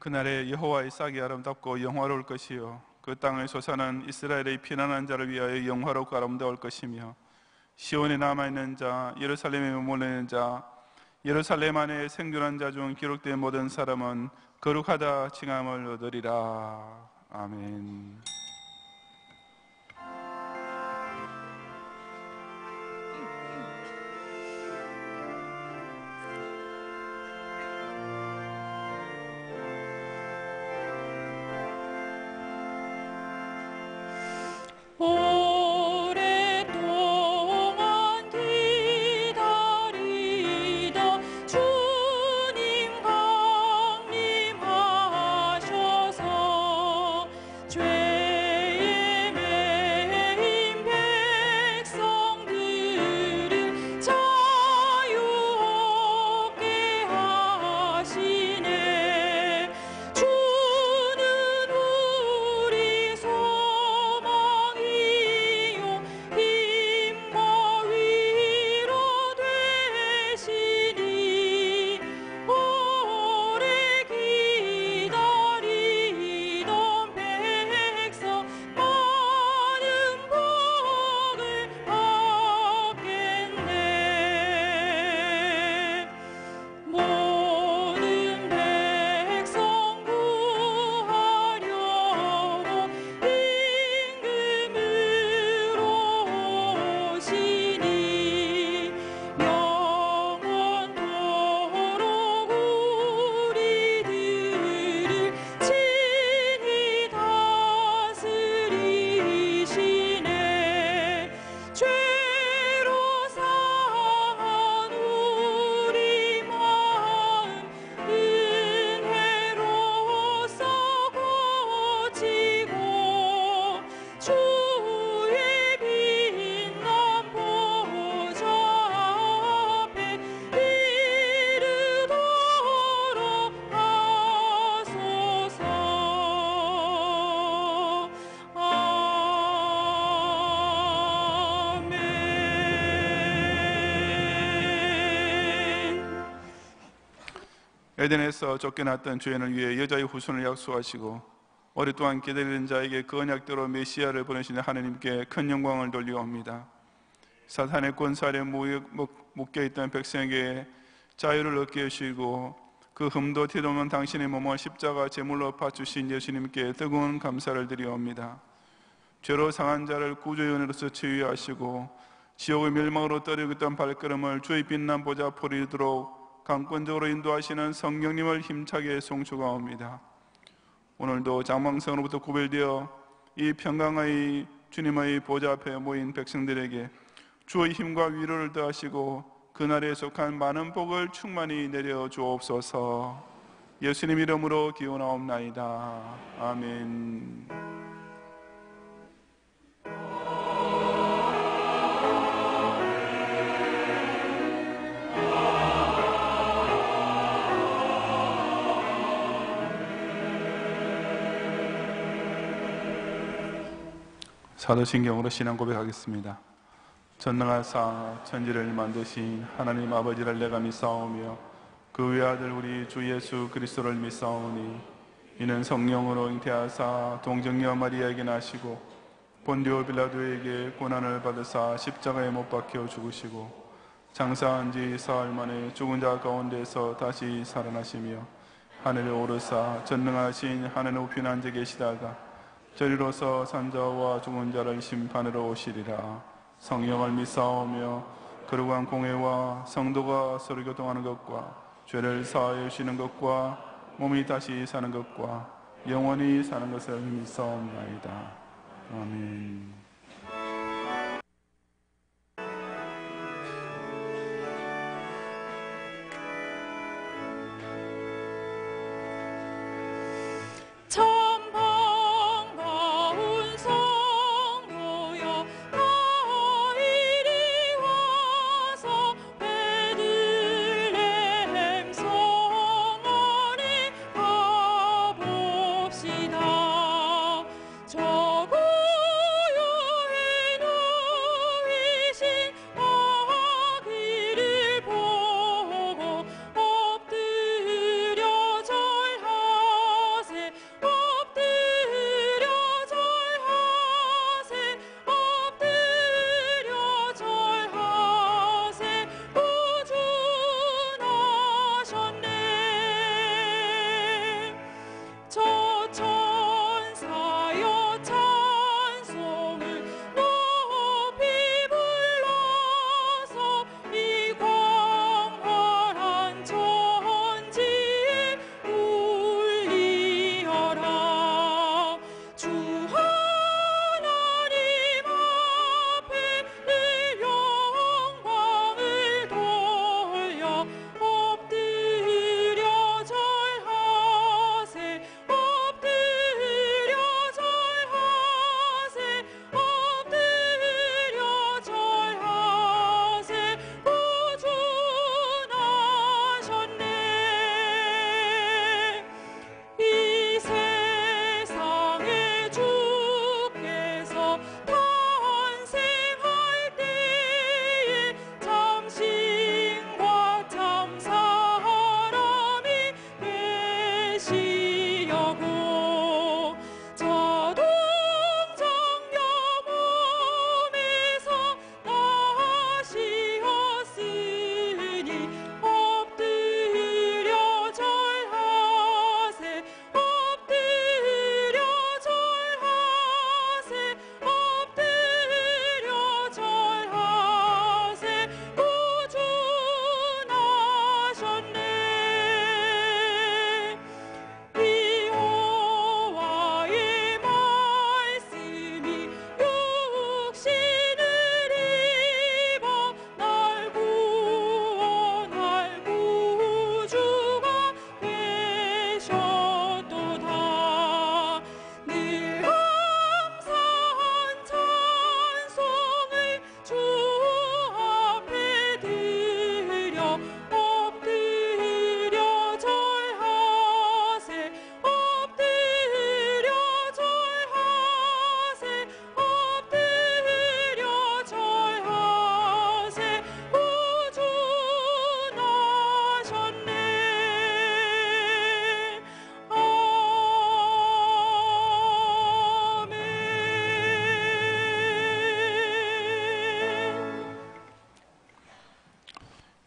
그날에 여호와의 싹이 아름답고 영화로울 것이요 그 땅의 솟아난 이스라엘의 피난한 자를 위하여 영화롭고 아름다울 것이며 시온에 남아있는 자, 예루살렘에 머무르는 자, 예루살렘 안에 생존한 자 중 기록된 모든 사람은 거룩하다 칭함을 얻으리라. 아멘. 오랫동안 기다리던 주님 강림하셔서 죄에 매인 백성들을 자유 얻게 하시네. 주는 우리 소망이요 힘과 위로 되시니 오래 기다리던 백성 많은 복을 받겠네. 모든 백성 구하려고 임금으로 오시니 영원토록 우리들을 친히 다스리시네. 죄로 상한 우리 마음 은혜로써 고치고 주의 빛난 보좌 앞에 이르도록 하소서. 아멘. 에덴에서 쫓겨났던 죄인을 위해 여자의 후손을 약속하시고 오랫동안 기다리는 자에게 그 언약대로 메시아를 보내시는 하나님께 큰 영광을 돌리옵니다. 사탄의 권세 아래 묶여있던 백성에게 자유를 얻게 하시고 그 흠도 티도 없는 당신의 몸을 십자가 제물로 바주신 예수님께 뜨거운 감사를 드리옵니다. 죄로 상한 자를 구주연으로서 치유하시고 지옥의 멸망으로 떨어지고 있던 발걸음을 주의 빛난 보좌 앞으로 이르도록 강권적으로 인도하시는 성령님을 힘차게 송축하옵니다. 오늘도 장망성으로부터 구별되어 이 평강의 주님의 보좌 앞에 모인 백성들에게 주의 힘과 위로를 더하시고 그날에 속한 많은 복을 충만히 내려 주옵소서. 예수님 이름으로 기원하옵나이다. 아멘. 사도신경으로 신앙 고백하겠습니다. 전능하사 천지를 만드신 하나님 아버지를 내가 믿사오며 그 외아들 우리 주 예수 그리스도를 믿사오니 이는 성령으로 잉태하사 동정녀 마리아에게 나시고 본디오 빌라도에게 고난을 받으사 십자가에 못 박혀 죽으시고 장사한 지 사흘 만에 죽은 자 가운데서 다시 살아나시며 하늘에 오르사 전능하신 하늘 높이 앉아 계시다가 저리로서 산자와 죽은 자를 심판으로 오시리라. 성령을 믿사오며 거룩한 공회와 성도가 서로 교통하는 것과 죄를 사하여 주시는 것과 몸이 다시 사는 것과 영원히 사는 것을 믿사옵나이다. 아멘. 저 고요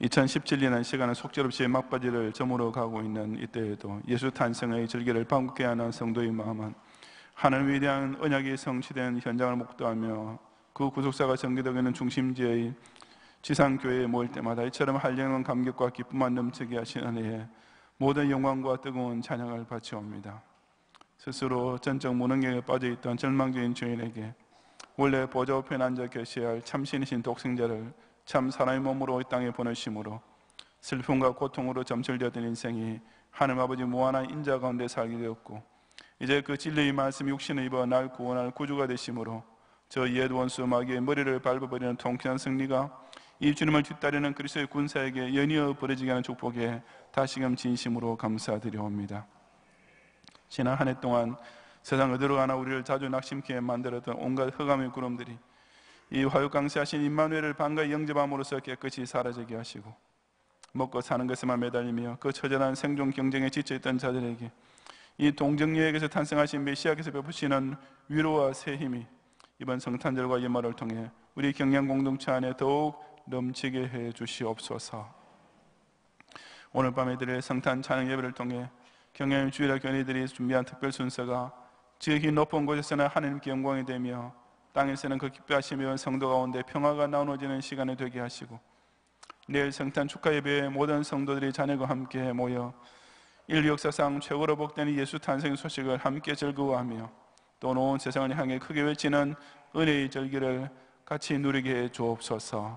2017년은 시간은 속절없이 막바지를 저물어 가고 있는 이때에도 예수 탄생의 절기를 반갑게 하는 성도의 마음은 하나님에 대한 언약이 성취된 현장을 목도하며 그 구속사가 전개되고 있는 중심지의 지상교회에 모일 때마다 이처럼 한량한 감격과 기쁨만 넘치게 하신 은혜에 모든 영광과 뜨거운 찬양을 바치옵니다. 스스로 전적 무능력에 빠져있던 절망적인 죄인에게 원래 보좌 우편에 앉아 계셔야 할 참신이신 독생자를 참 사람의 몸으로 이 땅에 보내심으로 슬픔과 고통으로 점철되었던 인생이 하나님 아버지 무한한 인자 가운데 살게 되었고, 이제 그 진리의 말씀 육신을 입어 날 구원할 구주가 되심으로 저 옛 원수 마귀의 머리를 밟아버리는 통쾌한 승리가 이 주님을 뒤따르는 그리스도의 군사에게 연이어 벌어지게 하는 축복에 다시금 진심으로 감사드려옵니다. 지난 한 해 동안 세상 어디로 가나 우리를 자주 낙심케 만들었던 온갖 흑암의 구름들이 이 화육강세하신 임마누엘을 반가이 영접함으로써 깨끗이 사라지게 하시고, 먹고 사는 것에만 매달리며 그 처절한 생존 경쟁에 지쳐있던 자들에게 이 동정녀에게서 탄생하신 메시아께서 베푸시는 위로와 새 힘이 이번 성탄절과 연말을 통해 우리 경양 공동체 안에 더욱 넘치게 해 주시옵소서. 오늘 밤에 드릴 성탄 찬양 예배를 통해 경양 주일학 교인들이 준비한 특별 순서가 지극히 높은 곳에서는 하나님께 영광이 되며 땅에서는 그 기뻐하시며 성도 가운데 평화가 나누어지는 시간이 되게 하시고, 내일 성탄 축하 예배에 모든 성도들이 자녀과 함께 모여 인류 역사상 최고로 복된 예수 탄생 소식을 함께 즐거워하며 또 온 세상을 향해 크게 외치는 은혜의 절기를 같이 누리게 해 주옵소서.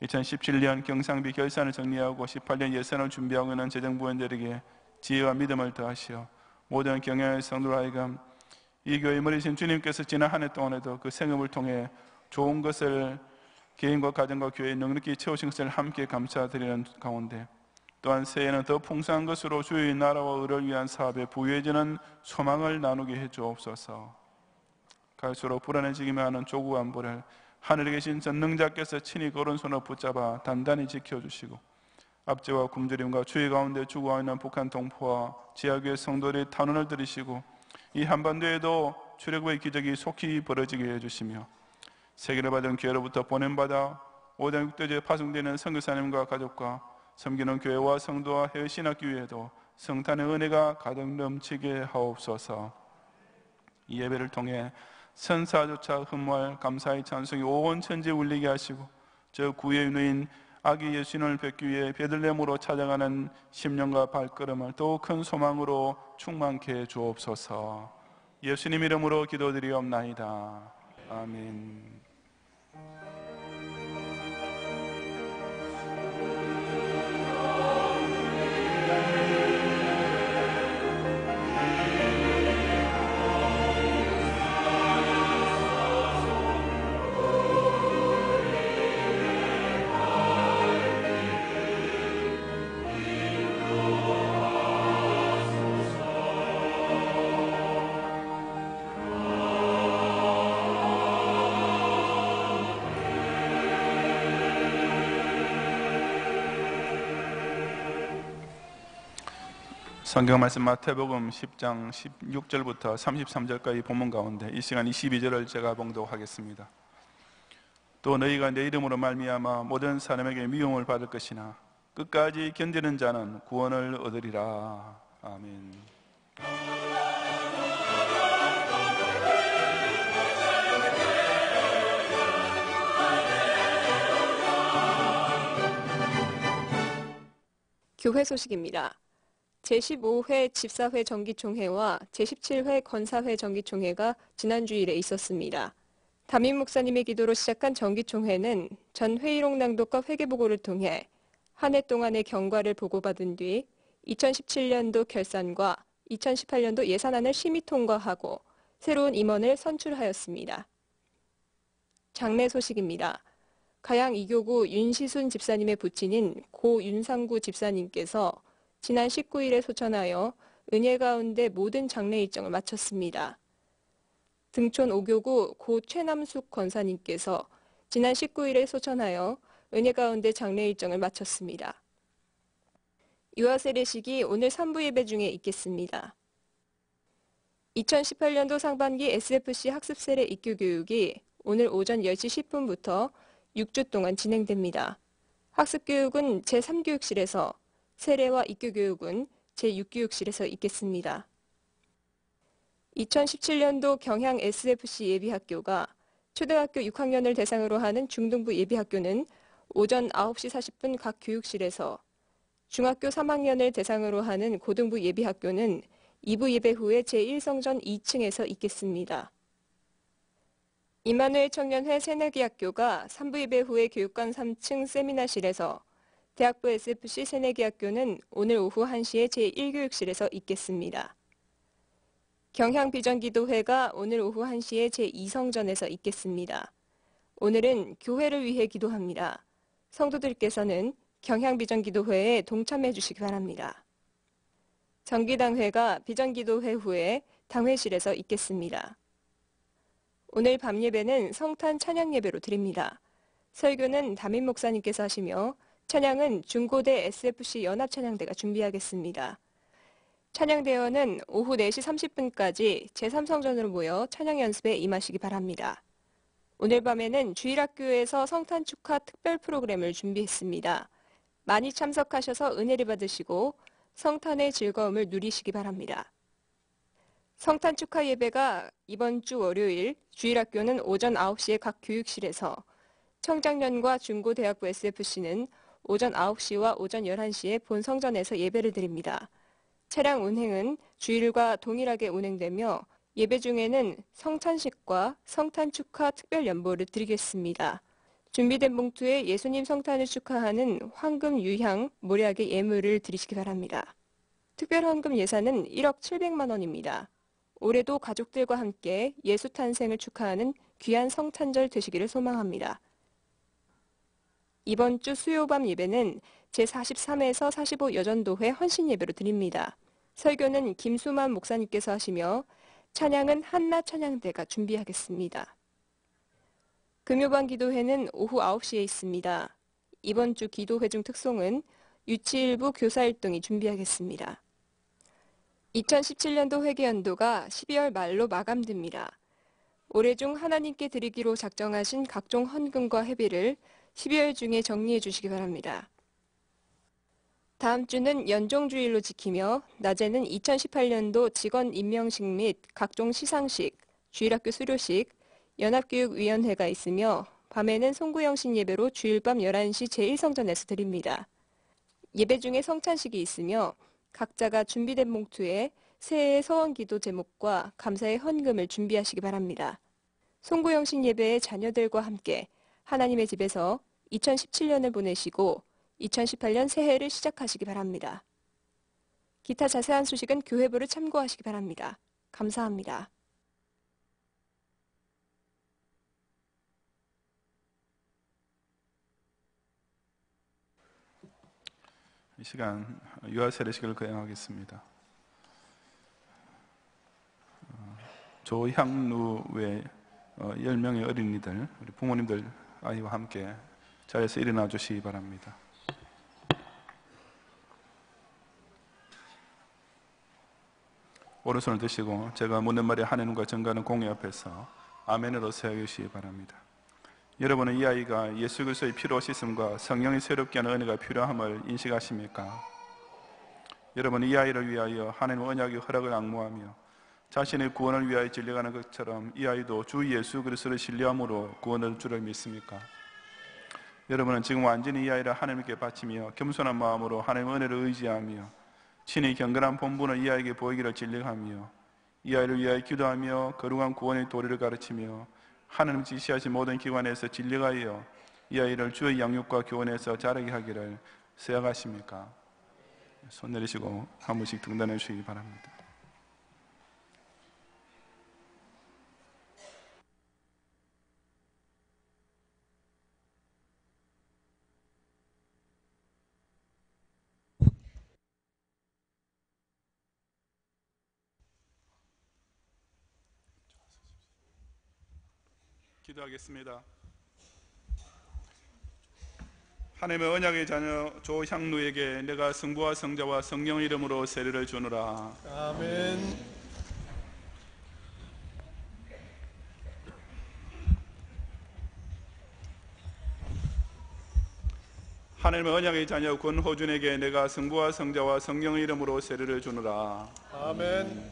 2017년 경상비 결산을 정리하고 18년 예산을 준비하고 있는 재정부원들에게 지혜와 믿음을 더하시어 모든 경영의 성도로 하여금 이 교회 머리신 주님께서 지난 한 해 동안에도 그 생업을 통해 좋은 것을 개인과 가정과 교회에 넉넉히 채우신 것을 함께 감사드리는 가운데, 또한 새해에는 더 풍성한 것으로 주의 나라와 의를 위한 사업에 부유해지는 소망을 나누게 해 주옵소서. 갈수록 불안해지기만 하는 조국 안보를 하늘에 계신 전능자께서 친히 오른손으로 붙잡아 단단히 지켜주시고, 압제와 굶주림과 주의 가운데 죽어가고 있는 북한 동포와 지하교회 성도들의 탄원을 들으시고 이 한반도에도 출애굽의 기적이 속히 벌어지게 해주시며, 세계를 받은 교회로부터 보냄받아 5대 6대째 파송되는 선교사님과 가족과 섬기는 교회와 성도와 해외 신학교회에도 성탄의 은혜가 가득 넘치게 하옵소서. 이 예배를 통해 선사조차 흠모할 감사의 찬송이 온 천지에 울리게 하시고, 저 구의 누인 아기 예수님을 뵙기 위해 베들레헴으로 찾아가는 심령과 발걸음을 더욱 큰 소망으로 충만케 해 주옵소서. 예수님 이름으로 기도드리옵나이다. 아멘. 성경 말씀 마태복음 10장 16절부터 33절까지 본문 가운데 이 시간 22절을 제가 봉독하겠습니다. 또 너희가 내 이름으로 말미암아 모든 사람에게 미움을 받을 것이나 끝까지 견디는 자는 구원을 얻으리라. 아멘. 교회 소식입니다. 제15회 집사회 정기총회와 제17회 건사회 정기총회가 지난 주일에 있었습니다. 담임 목사님의 기도로 시작한 정기총회는 전 회의록 낭독과 회계보고를 통해 한 해 동안의 경과를 보고받은 뒤 2017년도 결산과 2018년도 예산안을 심의 통과하고 새로운 임원을 선출하였습니다. 장례 소식입니다. 가양 이교구 윤시순 집사님의 부친인 고 윤상구 집사님께서 지난 19일에 소천하여 은혜 가운데 모든 장례 일정을 마쳤습니다. 등촌 5교구 고 최남숙 권사님께서 지난 19일에 소천하여 은혜 가운데 장례 일정을 마쳤습니다. 유아 세례식이 오늘 3부 예배 중에 있겠습니다. 2018년도 상반기 SFC 학습 세례 입교 교육이 오늘 오전 10시 10분부터 6주 동안 진행됩니다. 학습교육은 제3교육실에서, 세례와 입교교육은 제6교육실에서 있겠습니다. 2017년도 경향 SFC 예비학교가 초등학교 6학년을 대상으로 하는 중등부 예비학교는 오전 9시 40분 각 교육실에서, 중학교 3학년을 대상으로 하는 고등부 예비학교는 2부 예배 후에 제1성전 2층에서 있겠습니다. 임마누엘 청년회 새내기학교가 3부 예배 후에 교육관 3층 세미나실에서, 대학부 SFC 새내기학교는 오늘 오후 1시에 제1교육실에서 있겠습니다. 경향비전기도회가 오늘 오후 1시에 제2성전에서 있겠습니다. 오늘은 교회를 위해 기도합니다. 성도들께서는 경향비전기도회에 동참해 주시기 바랍니다. 정기당회가 비전기도회 후에 당회실에서 있겠습니다. 오늘 밤 예배는 성탄 찬양 예배로 드립니다. 설교는 담임 목사님께서 하시며 찬양은 중고대 SFC 연합찬양대가 준비하겠습니다. 찬양대원은 오후 4시 30분까지 제3성전으로 모여 찬양 연습에 임하시기 바랍니다. 오늘 밤에는 주일학교에서 성탄 축하 특별 프로그램을 준비했습니다. 많이 참석하셔서 은혜를 받으시고 성탄의 즐거움을 누리시기 바랍니다. 성탄 축하 예배가 이번 주 월요일 주일학교는 오전 9시에 각 교육실에서, 청장년과 중고대학부 SFC는 오전 9시와 오전 11시에 본성전에서 예배를 드립니다. 차량 운행은 주일과 동일하게 운행되며 예배 중에는 성찬식과 성탄 축하 특별 연보를 드리겠습니다. 준비된 봉투에 예수님 성탄을 축하하는 황금 유향 모략의 예물을 드리시기 바랍니다. 특별 헌금 예산은 1억 700만 원입니다. 올해도 가족들과 함께 예수 탄생을 축하하는 귀한 성탄절 되시기를 소망합니다. 이번 주 수요밤 예배는 제43에서 45 여전도회 헌신 예배로 드립니다. 설교는 김수만 목사님께서 하시며 찬양은 한나 찬양대가 준비하겠습니다. 금요반 기도회는 오후 9시에 있습니다. 이번 주 기도회 중 특송은 유치일부 교사일동이 준비하겠습니다. 2017년도 회계연도가 12월 말로 마감됩니다. 올해 중 하나님께 드리기로 작정하신 각종 헌금과 회비를 12월 중에 정리해 주시기 바랍니다. 다음 주는 연종주일로 지키며 낮에는 2018년도 직원 임명식 및 각종 시상식, 주일학교 수료식, 연합교육위원회가 있으며 밤에는 송구영신 예배로 주일밤 11시 제1성전에서 드립니다. 예배 중에 성찬식이 있으며 각자가 준비된 봉투에 새해의 소원기도 제목과 감사의 헌금을 준비하시기 바랍니다. 송구영신 예배의 자녀들과 함께 하나님의 집에서 2017년을 보내시고 2018년 새해를 시작하시기 바랍니다. 기타 자세한 소식은 교회부를 참고하시기 바랍니다. 감사합니다. 이 시간 유아 세례식을 거행하겠습니다. 조향루 외 10명의 어린이들, 우리 부모님들 아이와 함께 자리에서 일어나 주시기 바랍니다. 오른손을 드시고 제가 묻는 말에 하나님과 전가하는 공의 앞에서 아멘으로 세워주시기 바랍니다. 여러분은 이 아이가 예수 그리스도의 피로 씻음과 성령이 새롭게 하는 은혜가 필요함을 인식하십니까? 여러분은 이 아이를 위하여 하나님의 언약의 허락을 앙모하며 자신의 구원을 위하여 진려가는 것처럼 이 아이도 주 예수 그리스도를 신뢰함으로 구원을 주를 믿습니까? 여러분은 지금 완전히 이 아이를 하나님께 바치며 겸손한 마음으로 하나님의 은혜를 의지하며 친히 경건한 본분을 이 아이에게 보이기를 진력하며 이 아이를 위하여 기도하며 거룩한 구원의 도리를 가르치며 하나님 지시하신 모든 기관에서 진력하여 이 아이를 주의 양육과 교훈에서 자라게 하기를 세약하십니까? 손 내리시고 한 번씩 등단해 주시기 바랍니다. 기도하겠습니다. 하나님의 언약의 자녀 조향루에게 내가 성부와 성자와 성령 이름으로 세례를 주노라. 아멘. 하나님의 언약의 자녀 권호준에게 내가 성부와 성자와 성령의 이름으로 세례를 주노라. 아멘.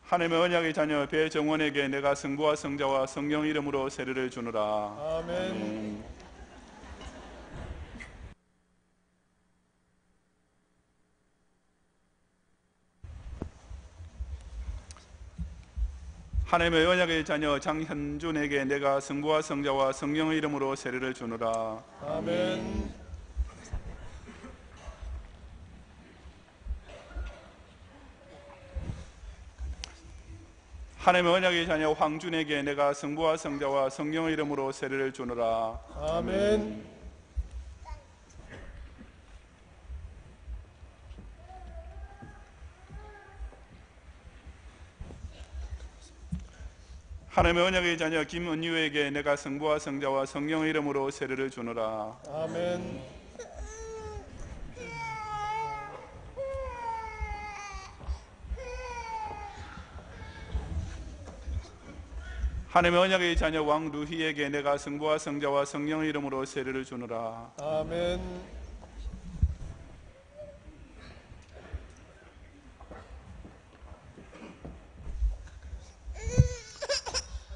하나님의 언약의 자녀 배정원에게 내가 성부와 성자와 성령의 이름으로 세례를 주노라. 아멘. 하나님의 언약의 자녀 장현준에게 내가 성부와 성자와 성령의 이름으로 세례를 주노라. 아멘. 하나님의 언약의 자녀 황준에게 내가 성부와 성자와 성령의 이름으로 세례를 주노라. 아멘. 하나님의 언약의 자녀 김은유에게 내가 성부와 성자와 성령의 이름으로 세례를 주노라. 아멘. 하나님의 언약의 자녀 왕루희에게 내가 성부와 성자와 성령의 이름으로 세례를 주노라. 아멘.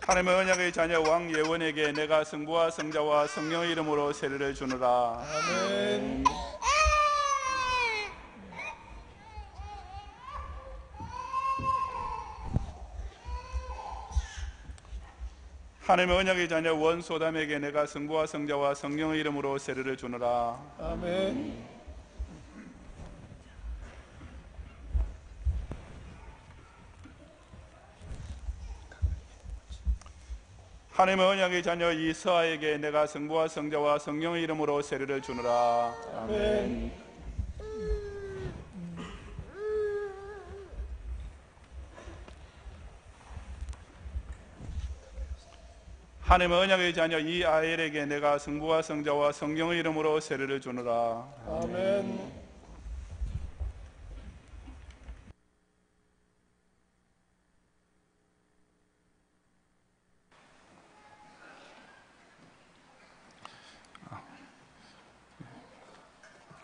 하나님의 언약의 자녀 왕예원에게 내가 성부와 성자와 성령의 이름으로 세례를 주노라. 아멘. 하나님의 언약의 자녀 원소담에게 내가 성부와 성자와 성령의 이름으로 세례를 주노라. 아멘. 하나님의 언약의 자녀 이서아에게 내가 성부와 성자와 성령의 이름으로 세례를 주노라. 아멘. 하나님의 언약의 자녀 이아엘에게 내가 성부와 성자와 성령의 이름으로 세례를 주노라. 아멘.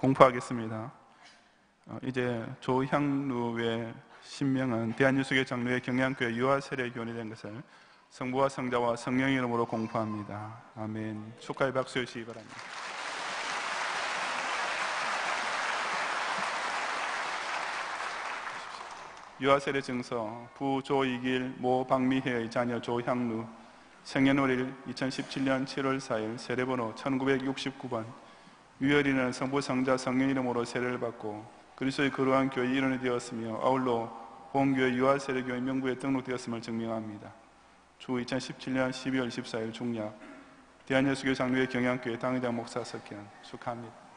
공포하겠습니다. 이제 조향루의 신명은 대한유수교 장로의 경양교회 유아세례 교원이 된 것을 성부와 성자와 성령의 이름으로 공포합니다. 아멘. 축하의 박수 주시기 바랍니다. 유아세례 증서 부조이길 모 박미혜의 자녀 조향루 생년월일 2017년 7월 4일 세례번호 1969번 유혈이는 성부 성자 성령 이름으로 세례를 받고 그리스도의 거룩한 교회 일원이 되었으며 아울러 본교회 유아세례교회 명부에 등록되었음을 증명합니다. 주 2017년 12월 14일 중략 대한예수교 장로회 경양교회 당회장 목사 석현 축하합니다.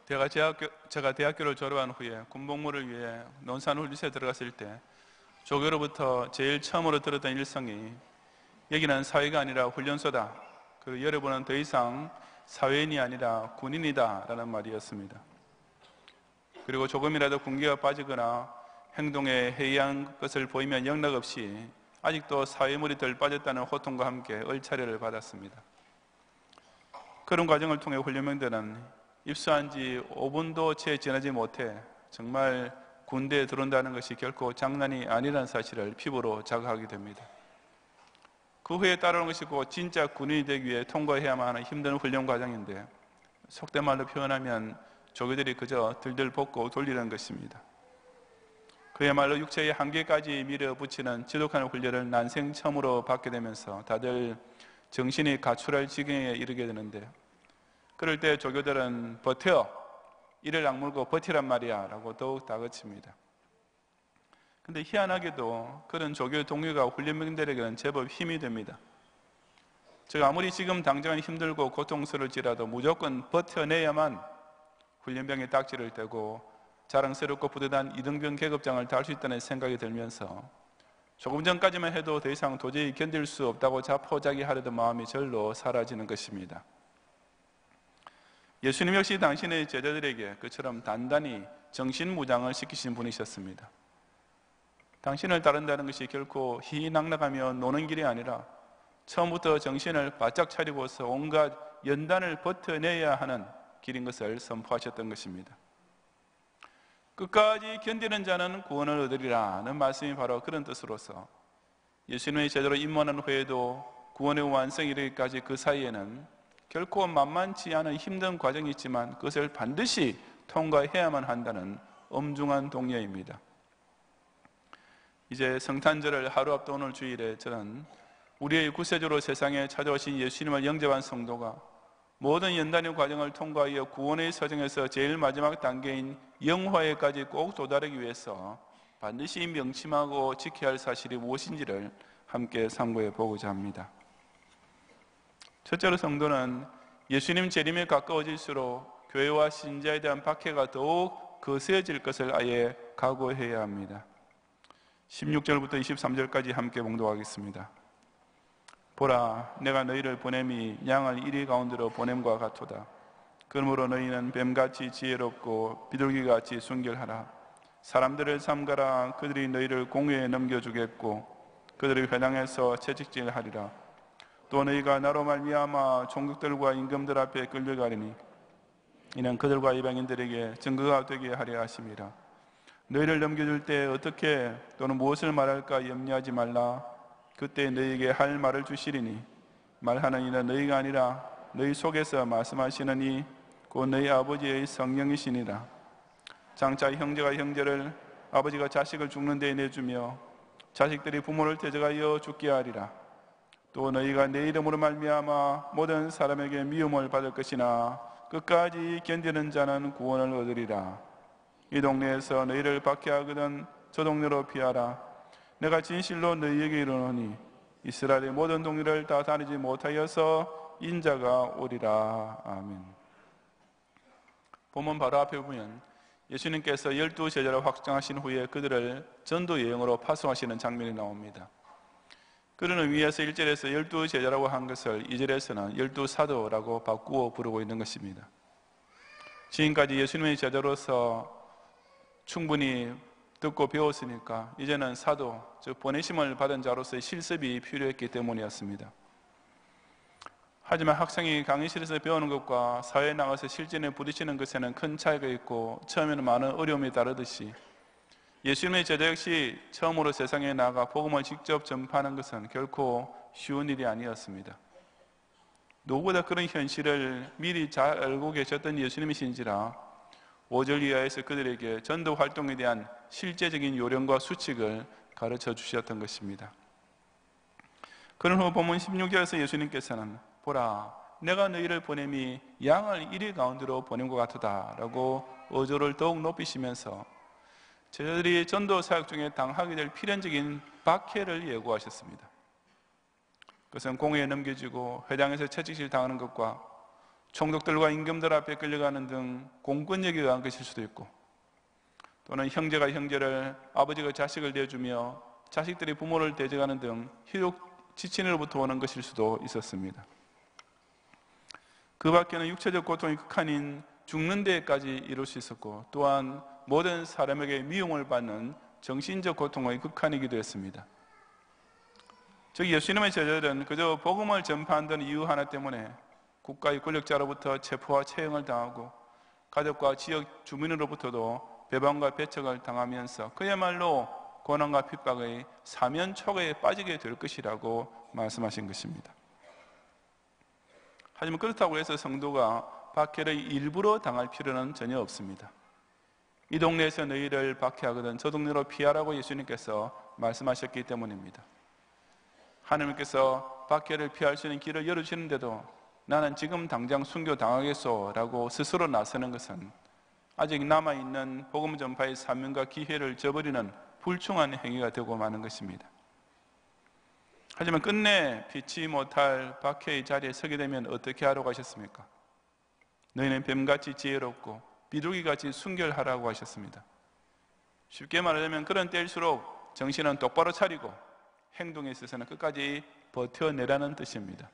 제가 대학교를 졸업한 후에 군복무를 위해 논산훈련소에 들어갔을 때 조교로부터 제일 처음으로 들었던 일성이 여기는 사회가 아니라 훈련소다. 그리고 여러분은 더 이상 사회인이 아니라 군인이다 라는 말이었습니다. 그리고 조금이라도 군기가 빠지거나 행동에 해이한 것을 보이면 영락없이 아직도 사회물이 덜 빠졌다는 호통과 함께 얼차려를 받았습니다. 그런 과정을 통해 훈련병들은 입소한 지 5분도 채 지나지 못해 정말 군대에 들어온다는 것이 결코 장난이 아니라는 사실을 피부로 자각하게 됩니다. 그 후에 따르는 것이 곧 진짜 군인이 되기 위해 통과해야만 하는 힘든 훈련 과정인데 속된 말로 표현하면 조교들이 그저 들들 볶고 돌리는 것입니다. 그야말로 육체의 한계까지 밀어붙이는 지독한 훈련을 난생 처음으로 받게 되면서 다들 정신이 가출할 지경에 이르게 되는데 그럴 때 조교들은 버텨! 이를 악물고 버티란 말이야 라고 더욱 다그칩니다. 근데 희한하게도 그런 조교 동료가 훈련병들에게는 제법 힘이 됩니다. 즉 아무리 지금 당장은 힘들고 고통스러울지라도 무조건 버텨내야만 훈련병의 딱지를 떼고 자랑스럽고 뿌듯한 이등병 계급장을 달 수 있다는 생각이 들면서 조금 전까지만 해도 더 이상 도저히 견딜 수 없다고 자포자기하려던 마음이 절로 사라지는 것입니다. 예수님 역시 당신의 제자들에게 그처럼 단단히 정신무장을 시키신 분이셨습니다. 당신을 따른다는 것이 결코 희희낙낙하며 노는 길이 아니라 처음부터 정신을 바짝 차리고서 온갖 연단을 버텨내야 하는 길인 것을 선포하셨던 것입니다. 끝까지 견디는 자는 구원을 얻으리라는 말씀이 바로 그런 뜻으로서 예수님의 제자로 입문한 후에도 구원의 완성이 이르기까지 그 사이에는 결코 만만치 않은 힘든 과정이 있지만 그것을 반드시 통과해야만 한다는 엄중한 동료입니다. 이제 성탄절을 하루 앞둔 오늘 주일에 저는 우리의 구세주로 세상에 찾아오신 예수님을 영접한 성도가 모든 연단의 과정을 통과하여 구원의 서정에서 제일 마지막 단계인 영화에까지 꼭 도달하기 위해서 반드시 명심하고 지켜야 할 사실이 무엇인지를 함께 상고해 보고자 합니다. 첫째로 성도는 예수님 재림에 가까워질수록 교회와 신자에 대한 박해가 더욱 거세질 것을 아예 각오해야 합니다. 16절부터 23절까지 함께 봉독하겠습니다. 보라, 내가 너희를 보냄이 양을 이리 가운데로 보냄과 같도다. 그러므로 너희는 뱀같이 지혜롭고 비둘기같이 순결하라. 사람들을 삼가라. 그들이 너희를 공회에 넘겨주겠고 그들의 회당에서 채찍질하리라. 또 너희가 나로 말미암아 종국들과 임금들 앞에 끌려가리니 이는 그들과 이방인들에게 증거가 되게 하려 하심이라. 너희를 넘겨줄 때 어떻게 또는 무엇을 말할까 염려하지 말라. 그때 너희에게 할 말을 주시리니 말하는 이는 너희가 아니라 너희 속에서 말씀하시는 이 곧 너희 아버지의 성령이시니라. 장차 형제가 형제를 아버지가 자식을 죽는 데에 내주며 자식들이 부모를 대적하여 죽게 하리라. 또 너희가 내 이름으로 말미암아 모든 사람에게 미움을 받을 것이나 끝까지 견디는 자는 구원을 얻으리라. 이 동네에서 너희를 박해하거든 저 동네로 피하라. 내가 진실로 너희에게 이르노니 이스라엘의 모든 동네를 다 다니지 못하여서 인자가 오리라. 아멘. 본문 바로 앞에 보면 예수님께서 12 제자를 확정하신 후에 그들을 전도 여행으로 파송하시는 장면이 나옵니다. 그런 의미에서 1절에서 12 제자라고 한 것을 2절에서는 12 사도라고 바꾸어 부르고 있는 것입니다. 지금까지 예수님의 제자로서 충분히 듣고 배웠으니까 이제는 사도, 즉 보내심을 받은 자로서의 실습이 필요했기 때문이었습니다. 하지만 학생이 강의실에서 배우는 것과 사회에 나가서 실전에 부딪히는 것에는 큰 차이가 있고 처음에는 많은 어려움이 따르듯이 예수님의 제자 역시 처음으로 세상에 나가 복음을 직접 전파하는 것은 결코 쉬운 일이 아니었습니다. 누구보다 그런 현실을 미리 잘 알고 계셨던 예수님이신지라 5절 이하에서 그들에게 전도 활동에 대한 실제적인 요령과 수칙을 가르쳐 주셨던 것입니다. 그런 후 본문 16절에서 예수님께서는 보라, 내가 너희를 보냄이 양을 이리 가운데로 보낸 것 같다 라고 어조를 더욱 높이시면서 제자들이 전도 사역 중에 당하게 될 필연적인 박해를 예고하셨습니다. 그것은 공회에 넘겨지고 회당에서 채찍질 당하는 것과 총독들과 임금들 앞에 끌려가는 등 공권력에 의한 것일 수도 있고, 또는 형제가 형제를, 아버지가 자식을 대주며 자식들이 부모를 대적하는 등 희욕 지친으로부터 오는 것일 수도 있었습니다. 그 밖에는 육체적 고통이 극한인 죽는 데까지 이룰 수 있었고, 또한 모든 사람에게 미움을 받는 정신적 고통의 극한이기도 했습니다. 즉 예수님의 제자들은 그저 복음을 전파한다는 이유 하나 때문에 국가의 권력자로부터 체포와 처형을 당하고 가족과 지역 주민으로부터도 배반과 배척을 당하면서 그야말로 고난과 핍박의 사면초가에 빠지게 될 것이라고 말씀하신 것입니다. 하지만 그렇다고 해서 성도가 박해를 일부러 당할 필요는 전혀 없습니다. 이 동네에서 너희를 박해하거든 저 동네로 피하라고 예수님께서 말씀하셨기 때문입니다. 하나님께서 박해를 피할 수 있는 길을 열어주시는데도 나는 지금 당장 순교당하겠소 라고 스스로 나서는 것은 아직 남아있는 복음 전파의 사명과 기회를 저버리는 불충한 행위가 되고 마는 것입니다. 하지만 끝내 피치 못할 박해의 자리에 서게 되면 어떻게 하라고 하셨습니까? 너희는 뱀같이 지혜롭고 비둘기같이 순결하라고 하셨습니다. 쉽게 말하자면 그런 때일수록 정신은 똑바로 차리고 행동에 있어서는 끝까지 버텨내라는 뜻입니다.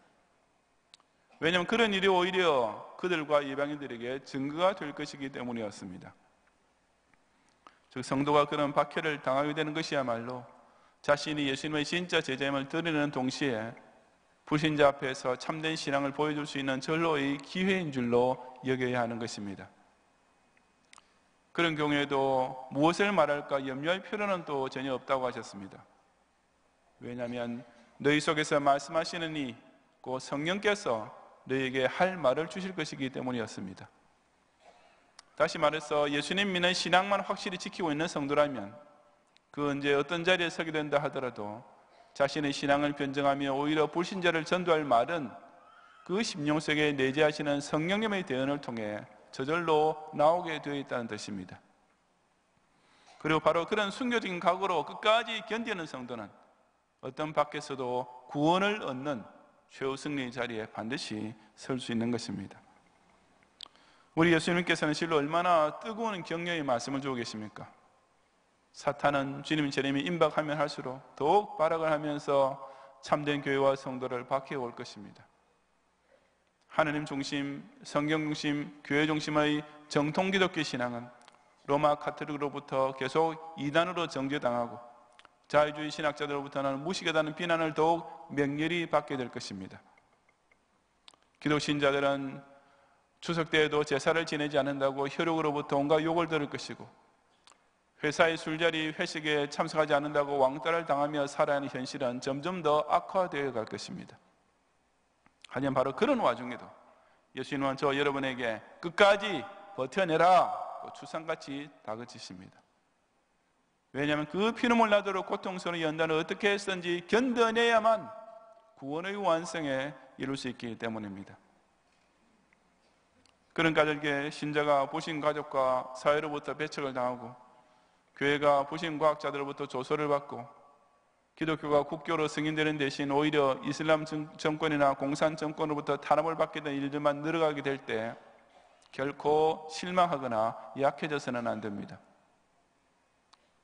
왜냐하면 그런 일이 오히려 그들과 이방인들에게 증거가 될 것이기 때문이었습니다. 즉 성도가 그런 박해를 당하게 되는 것이야말로 자신이 예수님의 진짜 제자임을 드리는 동시에 불신자 앞에서 참된 신앙을 보여줄 수 있는 절로의 기회인 줄로 여겨야 하는 것입니다. 그런 경우에도 무엇을 말할까 염려할 필요는 또 전혀 없다고 하셨습니다. 왜냐하면 너희 속에서 말씀하시는 이 곧 성령께서 너희에게 할 말을 주실 것이기 때문이었습니다. 다시 말해서 예수님 믿는 신앙만 확실히 지키고 있는 성도라면 그 언제 어떤 자리에 서게 된다 하더라도 자신의 신앙을 변증하며 오히려 불신자를 전도할 말은 그 심령 속에 내재하시는 성령님의 대언을 통해 저절로 나오게 되어 있다는 뜻입니다. 그리고 바로 그런 순교적인 각오로 끝까지 견디는 성도는 어떤 밖에서도 구원을 얻는 최후 승리의 자리에 반드시 설 수 있는 것입니다. 우리 예수님께서는 실로 얼마나 뜨거운 격려의 말씀을 주고 계십니까? 사탄은 주님 재림이 임박하면 할수록 더욱 발악을 하면서 참된 교회와 성도를 박해올 것입니다. 하느님 중심, 성경 중심, 교회 중심의 정통 기독교 신앙은 로마 카톨릭으로부터 계속 이단으로 정죄당하고 자유주의 신학자들로부터는 무식하다는 비난을 더욱 맹렬히 받게 될 것입니다. 기독 신자들은 추석 때에도 제사를 지내지 않는다고 혈육으로부터 온갖 욕을 들을 것이고 회사의 술자리 회식에 참석하지 않는다고 왕따를 당하며 살아야 하는 현실은 점점 더 악화되어 갈 것입니다. 하지만 바로 그런 와중에도 예수님은 저 여러분에게 끝까지 버텨내라 추상같이 다그치십니다. 왜냐하면 그 피눈물 나도록 고통스러운 연단을 어떻게 했든지 견뎌내야만 구원의 완성에 이룰 수 있기 때문입니다. 그런 가족에게 신자가 부신 가족과 사회로부터 배척을 당하고 교회가 부신 과학자들로부터 조소를 받고 기독교가 국교로 승인되는 대신 오히려 이슬람 정권이나 공산 정권으로부터 탄압을 받게 된 일들만 늘어가게 될 때 결코 실망하거나 약해져서는 안 됩니다.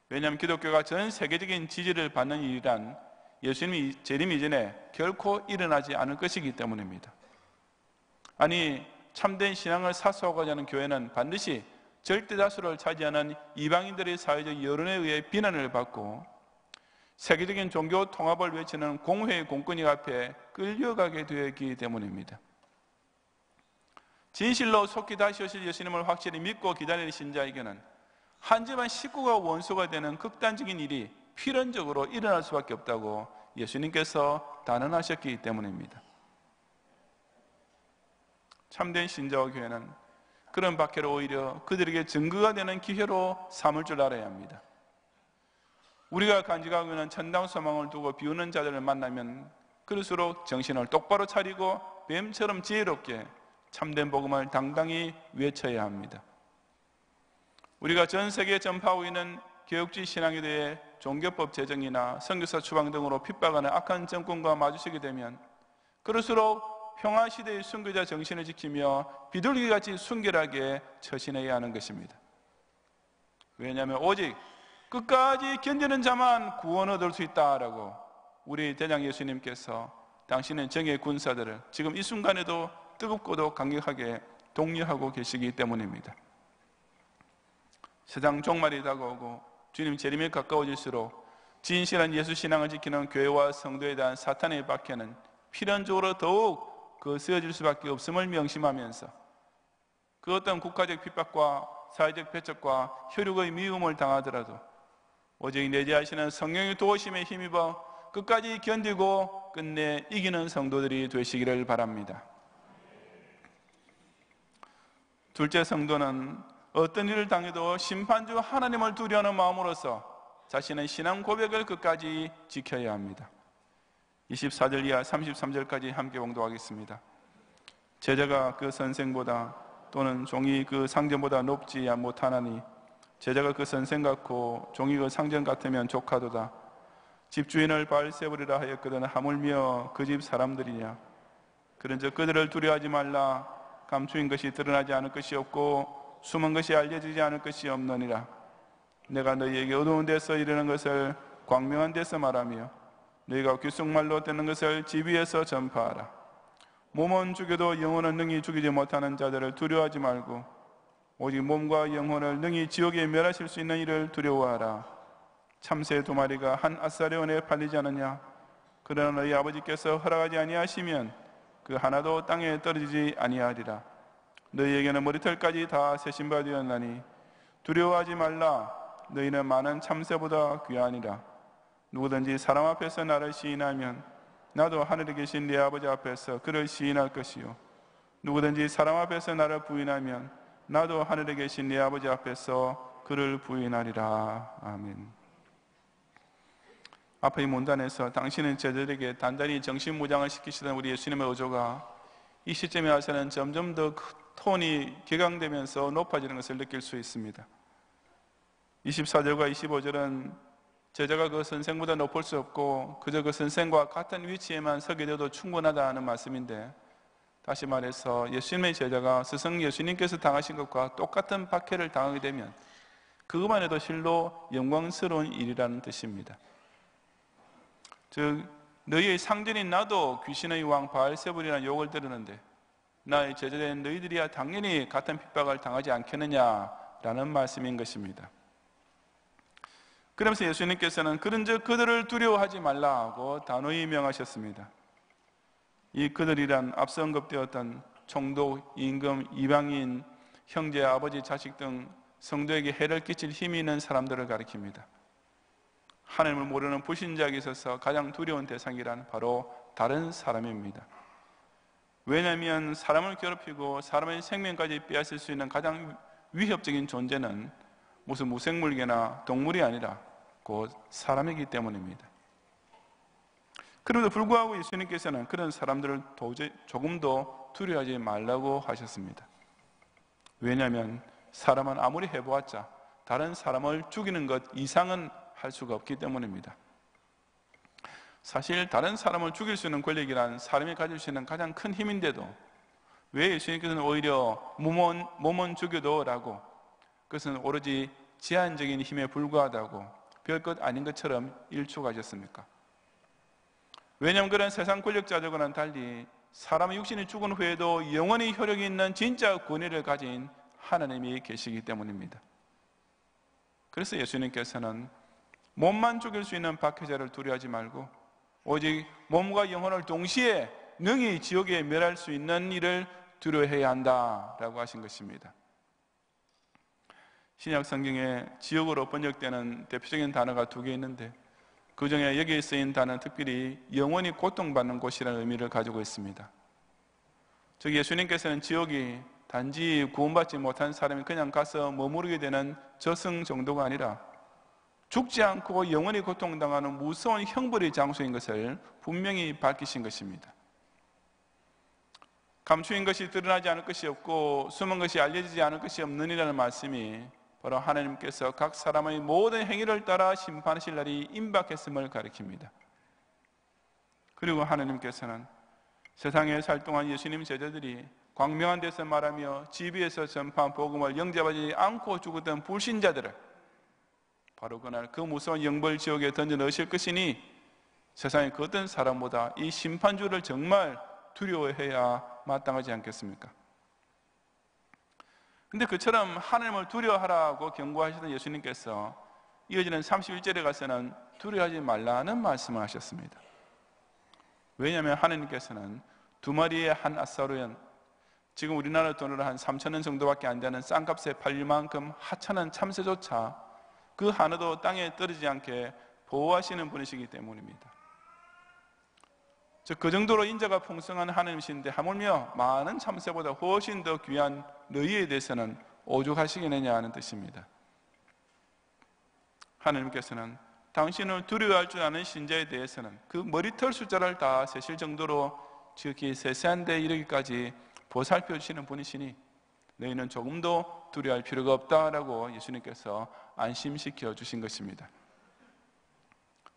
왜냐하면 기독교가 전 세계적인 지지를 받는 일이란 예수님이 재림 이전에 결코 일어나지 않을 것이기 때문입니다. 아니 참된 신앙을 사수하고자 하는 교회는 반드시 절대 다수를 차지하는 이방인들의 사회적 여론에 의해 비난을 받고 세계적인 종교 통합을 외치는 공회의 공권력 앞에 끌려가게 되었기 때문입니다. 진실로 속히 다시 오실 예수님을 확실히 믿고 기다리는 신자에게는 한 집안 식구가 원수가 되는 극단적인 일이 필연적으로 일어날 수밖에 없다고 예수님께서 단언하셨기 때문입니다. 참된 신자와 교회는 그런 박해를 오히려 그들에게 증거가 되는 기회로 삼을 줄 알아야 합니다. 우리가 간직하고 있는 천당 소망을 두고 비우는 자들을 만나면 그럴수록 정신을 똑바로 차리고 뱀처럼 지혜롭게 참된 복음을 당당히 외쳐야 합니다. 우리가 전 세계에 전파하고 있는 개혁주의 신앙에 대해 종교법 제정이나 선교사 추방 등으로 핍박하는 악한 정권과 마주치게 되면 그럴수록 평화시대의 순교자 정신을 지키며 비둘기같이 순결하게 처신해야 하는 것입니다. 왜냐하면 오직 끝까지 견디는 자만 구원 얻을 수 있다라고 우리 대장 예수님께서 당신의 정의 군사들을 지금 이 순간에도 뜨겁고도 강력하게 독려하고 계시기 때문입니다. 세상 종말이 다가오고 주님 재림이 가까워질수록 진실한 예수 신앙을 지키는 교회와 성도에 대한 사탄의 박해는 필연적으로 더욱 거세어질 수밖에 없음을 명심하면서 그 어떤 국가적 핍박과 사회적 배척과 혈육의 미움을 당하더라도 오직 내재하시는 성령의 도우심에 힘입어 끝까지 견디고 끝내 이기는 성도들이 되시기를 바랍니다. 둘째, 성도는 어떤 일을 당해도 심판주 하나님을 두려워하는 마음으로서 자신의 신앙 고백을 끝까지 지켜야 합니다. 24절 이하 33절까지 함께 봉독하겠습니다. 제자가 그 선생보다 또는 종이 그 상전보다 높지 못하나니 제자가 그 선생 같고 종이 그 상전 같으면 족하도다. 집주인을 바알세불이라 하였거든 하물며 그 집 사람들이냐. 그런즉 그들을 두려워하지 말라. 감추인 것이 드러나지 않을 것이 없고 숨은 것이 알려지지 않을 것이 없느니라. 내가 너희에게 어두운 데서 이르는 것을 광명한 데서 말하며 너희가 귓속말로 듣는 것을 집 위에서 전파하라. 몸은 죽여도 영혼은 능히 죽이지 못하는 자들을 두려워하지 말고 오직 몸과 영혼을 능히 지옥에 멸하실 수 있는 이를 두려워하라. 참새 2마리가 한 아사레온에 팔리지 않느냐. 그러나 너희 아버지께서 허락하지 아니하시면 그 하나도 땅에 떨어지지 아니하리라. 너희에게는 머리털까지 다 세신바 되었나니 두려워하지 말라. 너희는 많은 참새보다 귀하니라. 누구든지 사람 앞에서 나를 시인하면 나도 하늘에 계신 내 아버지 앞에서 그를 시인할 것이요 누구든지 사람 앞에서 나를 부인하면 나도 하늘에 계신 내 아버지 앞에서 그를 부인하리라. 아멘. 앞의 문단에서 당신은 제자들에게 단단히 정신무장을 시키시던 우리 예수님의 어조가 이 시점에 와서는 점점 더 톤이 격앙되면서 높아지는 것을 느낄 수 있습니다. 24절과 25절은 제자가 그 선생보다 높을 수 없고 그저 그 선생과 같은 위치에만 서게 돼도 충분하다는 말씀인데, 다시 말해서 예수님의 제자가 스승 예수님께서 당하신 것과 똑같은 박해를 당하게 되면 그것만 해도 실로 영광스러운 일이라는 뜻입니다. 즉 너희의 상전인 나도 귀신의 왕 바알세불이라는 욕을 들었는데 나의 제자된 너희들이야 당연히 같은 핍박을 당하지 않겠느냐라는 말씀인 것입니다. 그러면서 예수님께서는 그런즉 그들을 두려워하지 말라고 단호히 명하셨습니다. 이 그들이란 앞서 언급되었던 총독, 임금, 이방인, 형제, 아버지, 자식 등 성도에게 해를 끼칠 힘이 있는 사람들을 가리킵니다. 하나님을 모르는 불신자에게 있어서 가장 두려운 대상이란 바로 다른 사람입니다. 왜냐하면 사람을 괴롭히고 사람의 생명까지 빼앗을 수 있는 가장 위협적인 존재는 무슨 무생물개나 동물이 아니라 곧 사람이기 때문입니다. 그럼에도 불구하고 예수님께서는 그런 사람들을 조금도 두려워하지 말라고 하셨습니다. 왜냐하면 사람은 아무리 해보았자 다른 사람을 죽이는 것 이상은 할 수가 없기 때문입니다. 사실 다른 사람을 죽일 수 있는 권력이란 사람이 가질 수 있는 가장 큰 힘인데도 왜 예수님께서는 오히려 몸은 죽여도 라고, 그것은 오로지 제한적인 힘에 불과하다고 별것 아닌 것처럼 일축하셨습니까? 왜냐하면 그런 세상 권력자들과는 달리 사람의 육신이 죽은 후에도 영원히 효력이 있는 진짜 권위를 가진 하나님이 계시기 때문입니다. 그래서 예수님께서는 몸만 죽일 수 있는 박해자를 두려워하지 말고 오직 몸과 영혼을 동시에 능히 지옥에 멸할 수 있는 일을 두려워해야 한다라고 하신 것입니다. 신약 성경에 지옥으로 번역되는 대표적인 단어가 2개 있는데 그 중에 여기에 쓰인 단어는 특별히 영원히 고통받는 곳이라는 의미를 가지고 있습니다. 즉 예수님께서는 지옥이 단지 구원받지 못한 사람이 그냥 가서 머무르게 되는 저승 정도가 아니라 죽지 않고 영원히 고통당하는 무서운 형벌의 장소인 것을 분명히 밝히신 것입니다. 감추인 것이 드러나지 않을 것이 없고 숨은 것이 알려지지 않을 것이 없느니라는 말씀이 바로 하나님께서 각 사람의 모든 행위를 따라 심판하실 날이 임박했음을 가리킵니다. 그리고 하나님께서는 세상에 살 동안 예수님 제자들이 광명한 데서 말하며 지비에서 전파한 복음을 영접하지 않고 죽었던 불신자들을 바로 그날 그 무서운 영벌 지옥에 던져 넣으실 것이니 세상의 그 어떤 사람보다 이 심판주를 정말 두려워해야 마땅하지 않겠습니까? 근데 그처럼 하나님을 두려워하라고 경고하시던 예수님께서 이어지는 31절에 가서는 두려워하지 말라는 말씀을 하셨습니다. 왜냐하면 하나님께서는 두 마리의 한 아사루연, 지금 우리나라 돈으로 한 3,000원 정도밖에 안 되는 싼값에 팔릴 만큼 하찮은 참새조차 그 하나도 땅에 떨어지지 않게 보호하시는 분이시기 때문입니다. 즉 그 정도로 인자가 풍성한 하나님이신데 하물며 많은 참새보다 훨씬 더 귀한 너희에 대해서는 오죽하시겠느냐 하는 뜻입니다. 하나님께서는 당신을 두려워할 줄 아는 신자에 대해서는 그 머리털 숫자를 다 세실 정도로 지극히 세세한 데 이르기까지 보살펴 주시는 분이시니 너희는 조금도 두려워할 필요가 없다라고 예수님께서 안심시켜 주신 것입니다.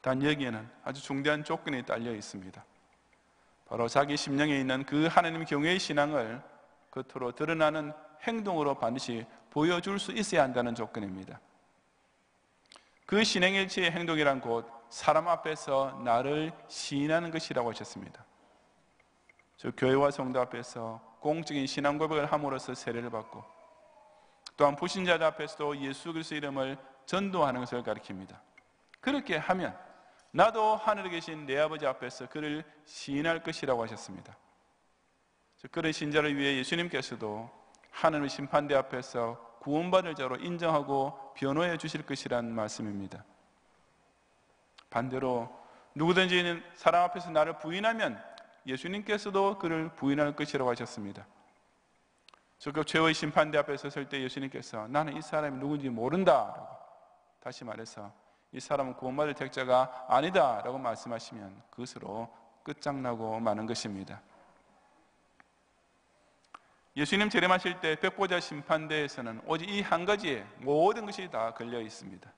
단 여기에는 아주 중대한 조건이 딸려 있습니다. 바로 자기 심령에 있는 그 하나님 경외의 신앙을 겉으로 드러나는 행동으로 반드시 보여줄 수 있어야 한다는 조건입니다. 그 신행일치의 행동이란 곧 사람 앞에서 나를 시인하는 것이라고 하셨습니다. 즉 교회와 성도 앞에서 공적인 신앙 고백을 함으로써 세례를 받고 또한 불신자들 앞에서도 예수 그리스도의 이름을 전도하는 것을 가리킵니다. 그렇게 하면 나도 하늘에 계신 내 아버지 앞에서 그를 시인할 것이라고 하셨습니다. 즉 그런 신자를 위해 예수님께서도 하늘의 심판대 앞에서 구원받을 자로 인정하고 변호해 주실 것이란 말씀입니다. 반대로 누구든지 사람 앞에서 나를 부인하면 예수님께서도 그를 부인할 것이라고 하셨습니다. 즉 그 최후의 심판대 앞에 섰을 때 예수님께서 나는 이 사람이 누군지 모른다라고 다시 말해서 이 사람은 구원받을 택자가 아니다라고 말씀하시면 그것으로 끝장나고 마는 것입니다. 예수님 재림하실 때 백보자 심판대에서는 오직 이 한 가지에 모든 것이 다 걸려 있습니다.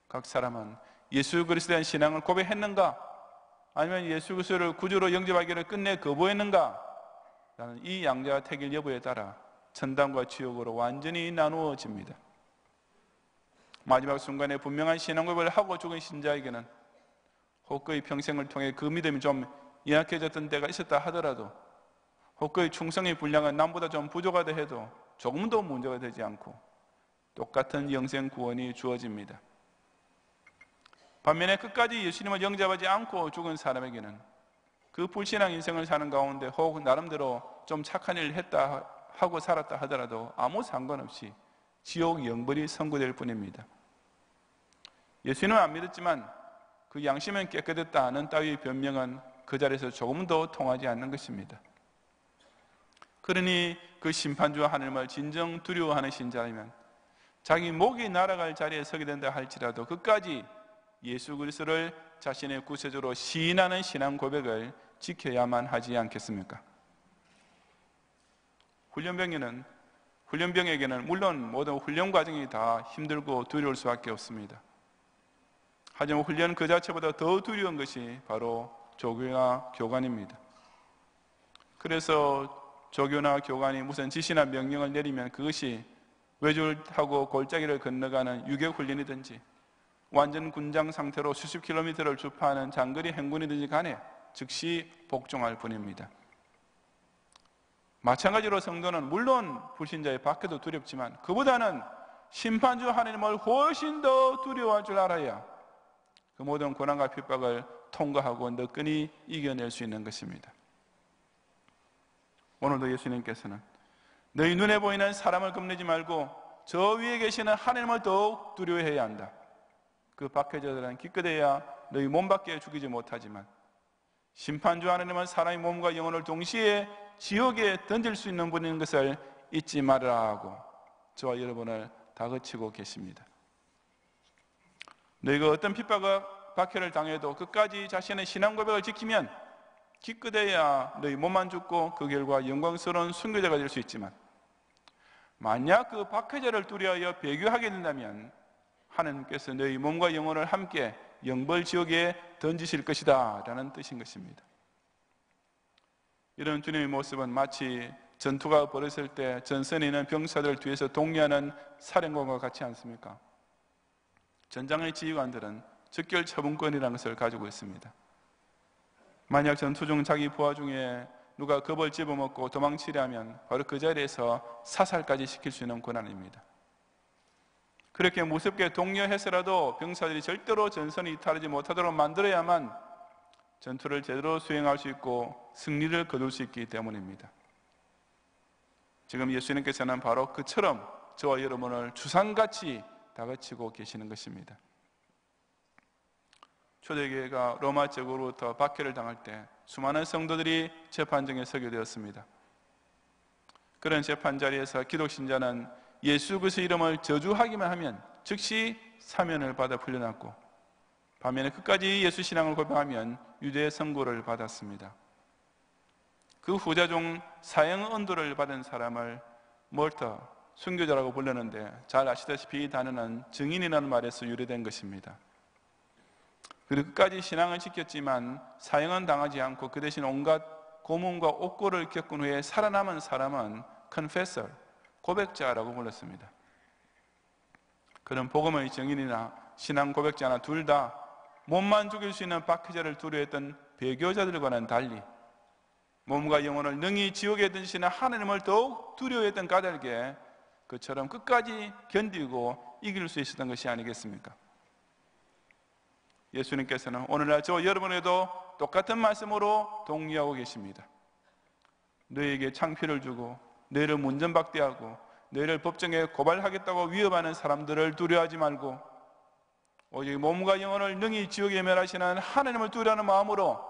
각 사람은 예수 그리스도에 대한 신앙을 고백했는가? 아니면 예수 그리스도를 구주로 영접하기를 끝내 거부했는가? 라는 이 양자 택일 여부에 따라 천당과 지옥으로 완전히 나누어집니다. 마지막 순간에 분명한 신앙 고백을 하고 죽은 신자에게는 혹 그의 평생을 통해 그 믿음이 좀 연약해졌던 때가 있었다 하더라도 혹 그의 충성이 불량한 남보다 좀 부족하다 해도 조금도 문제가 되지 않고 똑같은 영생 구원이 주어집니다. 반면에 끝까지 예수님을 영접하지 않고 죽은 사람에게는 그 불신앙 인생을 사는 가운데 혹 나름대로 좀 착한 일을 했다 하고 살았다 하더라도 아무 상관없이 지옥 영벌이 선고될 뿐입니다. 예수님은 안 믿었지만 그 양심은 깨끗했다 하는 따위의 변명은 그 자리에서 조금도 통하지 않는 것입니다. 그러니 그 심판주와 하나님을 진정 두려워하는 신자라면 자기 목이 날아갈 자리에 서게 된다 할지라도 끝까지 예수 그리스도를 자신의 구세주로 시인하는 신앙 고백을 지켜야만 하지 않겠습니까? 훈련병에게는 물론 모든 훈련 과정이 다 힘들고 두려울 수밖에 없습니다. 하지만 훈련 그 자체보다 더 두려운 것이 바로 조교나 교관입니다. 그래서 조교나 교관이 무슨 지시나 명령을 내리면 그것이 외줄타고 골짜기를 건너가는 유격훈련이든지 완전 군장 상태로 수십 킬로미터를 주파하는 장거리 행군이든지 간에 즉시 복종할 뿐입니다. 마찬가지로 성도는 물론 불신자의 밖에도 두렵지만 그보다는 심판주 하나님을 훨씬 더 두려워할 줄 알아야 그 모든 고난과 핍박을 통과하고 너끈히 이겨낼 수 있는 것입니다. 오늘도 예수님께서는 너희 눈에 보이는 사람을 겁내지 말고 저 위에 계시는 하나님을 더욱 두려워해야 한다. 그 박해자들은 기껏해야 너희 몸밖에 죽이지 못하지만 심판주 하나님은 사람의 몸과 영혼을 동시에 지옥에 던질 수 있는 분인 것을 잊지 말으라 하고 저와 여러분을 다그치고 계십니다. 너희가 어떤 핍박과 박해를 당해도 끝까지 자신의 신앙 고백을 지키면 기껏해야 너희 몸만 죽고 그 결과 영광스러운 순교자가 될 수 있지만 만약 그 박해자를 두려워하여 배교하게 된다면 하나님께서 너희 몸과 영혼을 함께 영벌 지옥에 던지실 것이다 라는 뜻인 것입니다. 이런 주님의 모습은 마치 전투가 벌어졌을 때 전선에 있는 병사들 뒤에서 독려하는 사령관과 같지 않습니까? 전장의 지휘관들은 즉결 처분권이라는 것을 가지고 있습니다. 만약 전투 중 자기 부하 중에 누가 겁을 집어먹고 도망치려 하면 바로 그 자리에서 사살까지 시킬 수 있는 권한입니다. 그렇게 무섭게 독려해서라도 병사들이 절대로 전선이 이탈하지 못하도록 만들어야만 전투를 제대로 수행할 수 있고 승리를 거둘 수 있기 때문입니다. 지금 예수님께서는 바로 그처럼 저와 여러분을 주상같이 다그치고 계시는 것입니다. 초대교회가 로마 제국으로부터 박해를 당할 때 수많은 성도들이 재판정에 서게 되었습니다. 그런 재판 자리에서 기독신자는 예수 그리스도의 이름을 저주하기만 하면 즉시 사면을 받아 풀려났고, 반면에 끝까지 예수 신앙을 고백하면 유대 선고를 받았습니다. 그 후자 중 사형 언도를 받은 사람을 멀터, 순교자라고 불렀는데, 잘 아시다시피 이 단어는 증인이라는 말에서 유래된 것입니다. 그리고 끝까지 신앙을 지켰지만 사형은 당하지 않고 그 대신 온갖 고문과 옥고를 겪은 후에 살아남은 사람은 confessor, 고백자라고 불렀습니다. 그런 복음의 증인이나 신앙 고백자나 둘 다 몸만 죽일 수 있는 박해자를 두려워했던 배교자들과는 달리 몸과 영혼을 능히 지옥에 던지시는 하나님을 더욱 두려워했던 까닭에 그처럼 끝까지 견디고 이길 수 있었던 것이 아니겠습니까? 예수님께서는 오늘날 저와 여러분에도 똑같은 말씀으로 독려하고 계십니다. 너에게 창피를 주고 너희를 문전박대하고 너희를 법정에 고발하겠다고 위협하는 사람들을 두려워하지 말고 오직 몸과 영혼을 능히 지옥에 멸하시는 하나님을 두려워하는 마음으로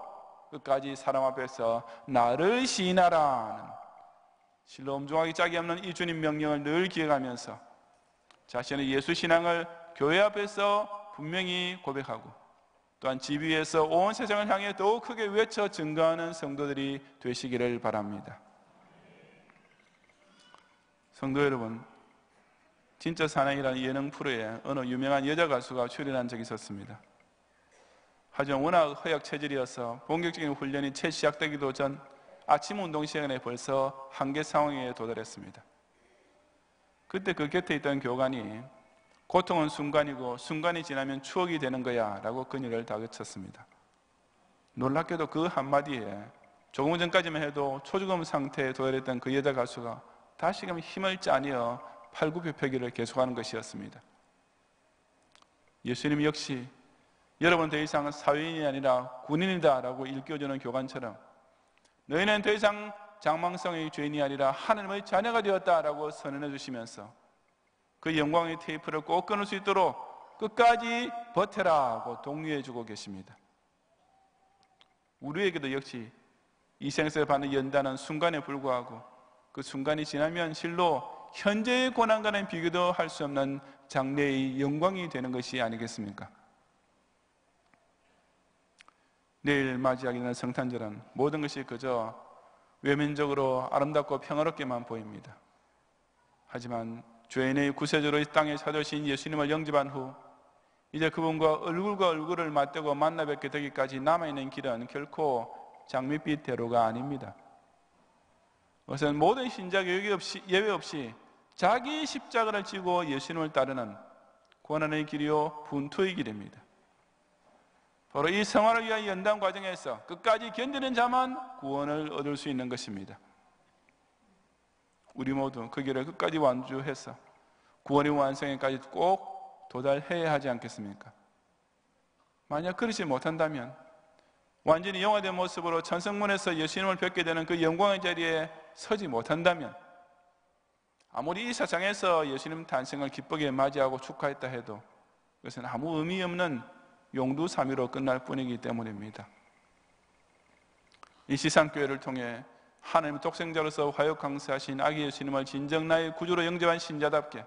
끝까지 사람 앞에서 나를 시인하라는 실로 엄중하기 짝이 없는 이 주님 명령을 늘 기억하면서 자신의 예수 신앙을 교회 앞에서 분명히 고백하고 또한 집 위에서 온 세상을 향해 더욱 크게 외쳐 증거하는 성도들이 되시기를 바랍니다. 성도 여러분, 진짜 사나이라는 예능 프로에 어느 유명한 여자 가수가 출연한 적이 있었습니다. 하지만 워낙 허약 체질이어서 본격적인 훈련이 채 시작되기도 전 아침 운동 시간에 벌써 한계 상황에 도달했습니다. 그때 그 곁에 있던 교관이 고통은 순간이고 순간이 지나면 추억이 되는 거야 라고 그녀를 다그쳤습니다. 놀랍게도 그 한마디에 조금 전까지만 해도 초죽음 상태에 도달했던 그 여자 가수가 다시금 힘을 짜내어 팔굽혀펴기를 계속하는 것이었습니다. 예수님 역시 여러분 더 이상 사회인이 아니라 군인이다 라고 일깨워주는 교관처럼 너희는 더 이상 장망성의 죄인이 아니라 하나님의 자녀가 되었다 라고 선언해 주시면서 그 영광의 테이프를 꼭 끊을 수 있도록 끝까지 버텨라 하고 독려해 주고 계십니다. 우리에게도 역시 이 생에서 받는 연단은 순간에 불과하고 그 순간이 지나면 실로 현재의 고난과는 비교도 할 수 없는 장래의 영광이 되는 것이 아니겠습니까? 내일 맞이하게 되는 성탄절은 모든 것이 그저 외면적으로 아름답고 평화롭게만 보입니다. 하지만 죄인의 구세주로 이 땅에 찾아오신 예수님을 영접한 후 이제 그분과 얼굴과 얼굴을 맞대고 만나 뵙게 되기까지 남아있는 길은 결코 장밋빛 대로가 아닙니다. 그것은 모든 신자 예외 없이 자기 십자가를 지고 예수님을 따르는 고난의 길이요 분투의 길입니다. 바로 이 생활을 위한 연단 과정에서 끝까지 견디는 자만 구원을 얻을 수 있는 것입니다. 우리 모두 그 길을 끝까지 완주해서 구원의 완성에까지 꼭 도달해야 하지 않겠습니까? 만약 그렇지 못한다면 완전히 영화된 모습으로 천성문에서 예수님을 뵙게 되는 그 영광의 자리에 서지 못한다면 아무리 이 세상에서 예수님 탄생을 기쁘게 맞이하고 축하했다 해도 그것은 아무 의미 없는 용두사미로 끝날 뿐이기 때문입니다. 이 시상교회를 통해 하나님 독생자로서 화요 강세하신 아기 예수님을 진정 나의 구주로 영접한 신자답게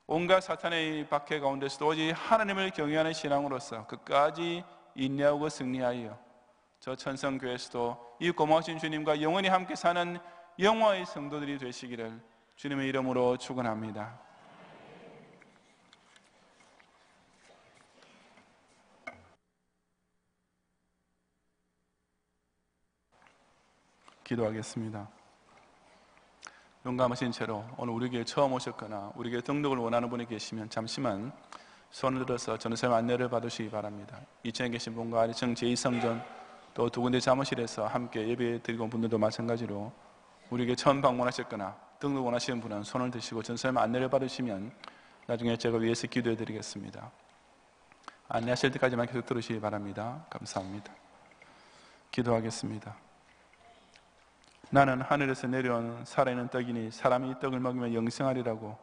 온갖 사탄의 박해 가운데서도 오직 하나님을 경외하는 신앙으로서 끝까지 인내하고 승리하여 저 천성교회에서도 이 고마우신 주님과 영원히 함께 사는 영화의 성도들이 되시기를 주님의 이름으로 축원합니다. 기도하겠습니다. 용감하신 채로 오늘 우리 교회 처음 오셨거나 우리 교회 등록을 원하는 분이 계시면 잠시만 손을 들어서 전도사님 안내를 받으시기 바랍니다. 2층에 계신 분과 2층 제2성전 또 두 군데 사무실에서 함께 예배 드리고 온 분들도 마찬가지로 우리 교회 처음 방문하셨거나 등록 원하시는 분은 손을 드시고 전도사님 안내를 받으시면 나중에 제가 위해서 기도해 드리겠습니다. 안내하실 때까지만 계속 들으시기 바랍니다. 감사합니다. 기도하겠습니다. 나는 하늘에서 내려온 살아있는 떡이니 사람이 이 떡을 먹으면 영생하리라고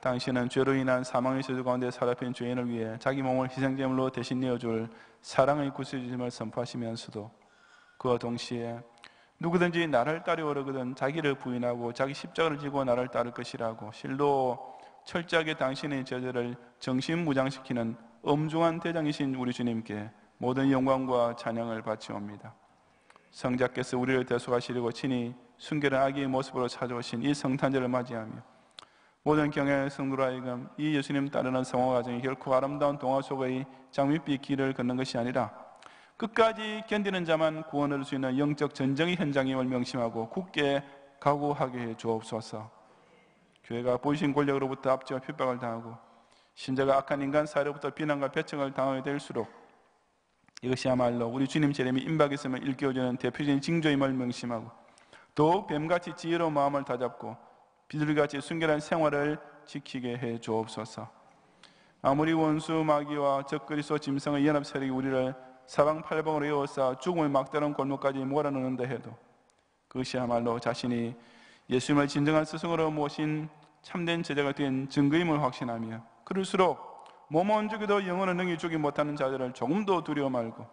당신은 죄로 인한 사망의 저주 가운데 사로잡힌 죄인을 위해 자기 몸을 희생제물로 대신 내어줄 사랑의 구세주심을 선포하시면서도 그와 동시에 누구든지 나를 따르오르거든 자기를 부인하고 자기 십자가를 지고 나를 따를 것이라고 실로 철저하게 당신의 제자를 정신무장시키는 엄중한 대장이신 우리 주님께 모든 영광과 찬양을 바치옵니다. 성자께서 우리를 대속하시려고 친히 순결한 아기의 모습으로 찾아오신 이 성탄절을 맞이하며 모든 경외의 성도로 하여금 이 예수님 따르는 성화 과정이 결코 아름다운 동화 속의 장밋빛 길을 걷는 것이 아니라 끝까지 견디는 자만 구원을 얻을 수 있는 영적 전쟁의 현장임을 명심하고 굳게 각오하게 해 주옵소서. 교회가 보이신 권력으로부터 압제와 핍박을 당하고 신자가 악한 인간 사이로부터 비난과 배척을 당하게 될수록 이것이야말로 우리 주님 재림이 임박했음을 일깨워주는 대표적인 징조임을 명심하고 또 뱀같이 지혜로운 마음을 다잡고 비둘기같이 순결한 생활을 지키게 해 주옵소서. 아무리 원수 마귀와 적그리스도 짐승의 연합 세력이 우리를 사방팔방으로 에워싸 죽음의 막다른 골목까지 몰아넣는다 해도 그것이야말로 자신이 예수님을 진정한 스승으로 모신 참된 제자가 된 증거임을 확신하며 그럴수록 몸은 죽여도 영혼은 능히 죽이 못하는 자들을 조금도 두려워 말고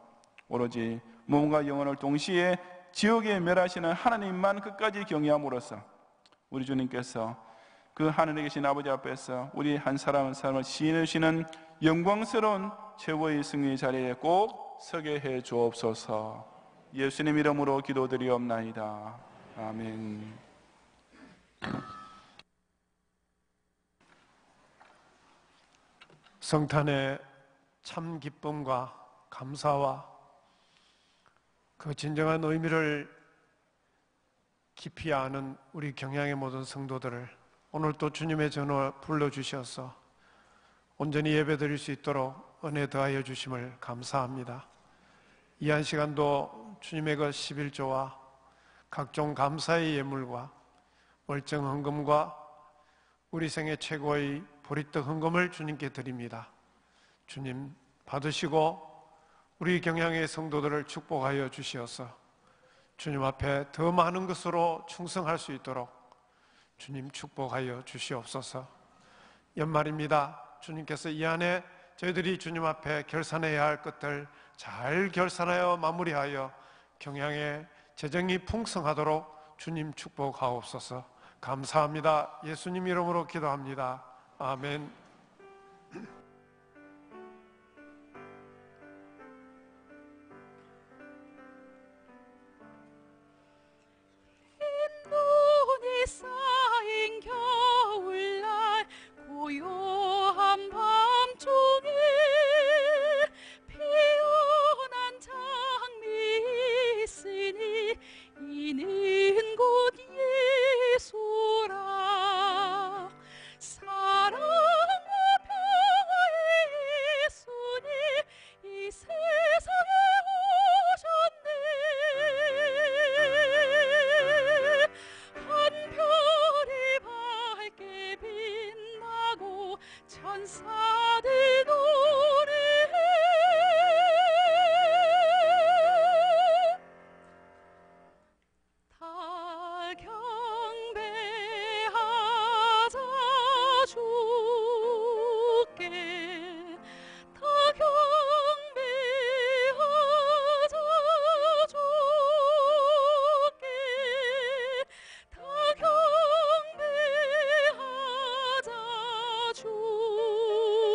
오로지 몸과 영혼을 동시에 지옥에 멸하시는 하나님만 끝까지 경외함으로써 우리 주님께서 그 하늘에 계신 아버지 앞에서 우리 한 사람 한 사람을 시인하시는 영광스러운 최고의 승리의 자리에 꼭 서게 해 주옵소서. 예수님 이름으로 기도드리옵나이다. 아멘. 성탄의 참 기쁨과 감사와 그 진정한 의미를 깊이 아는 우리 경양의 모든 성도들을 오늘 또 주님의 전화 불러주셔서 온전히 예배드릴 수 있도록 은혜 더하여 주심을 감사합니다. 이 한 시간도 주님의 그 11조와 각종 감사의 예물과 월정 헌금과 우리 생애 최고의 보리떡 헌금을 주님께 드립니다. 주님 받으시고 우리 경양의 성도들을 축복하여 주시어서 주님 앞에 더 많은 것으로 충성할 수 있도록 주님 축복하여 주시옵소서. 연말입니다. 주님께서 이 안에 저희들이 주님 앞에 결산해야 할 것들 잘 결산하여 마무리하여 경양의 재정이 풍성하도록 주님 축복하옵소서. 감사합니다. 예수님 이름으로 기도합니다. 아멘. 눈이 쌓인 겨울날 고요한 밤중에 피어난 장미 있으니 이는 곧 예수라. 사랑과 평화의 예수님 이 세상에 오셨네. 한 별이 밝게 빛나고 천사들 노래해. 다 경배하자 주께. 다 경배하자 주께. 다 경배하자 주께.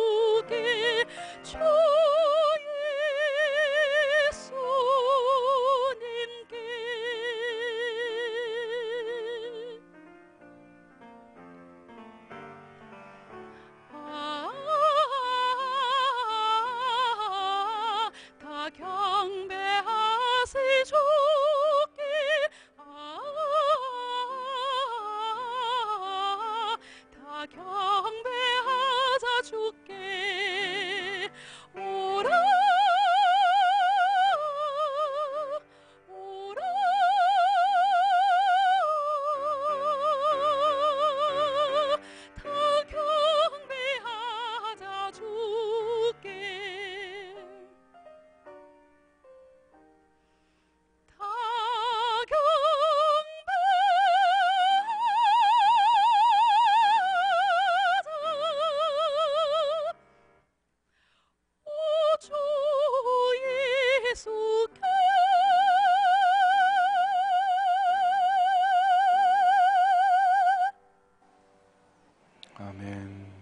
아멘.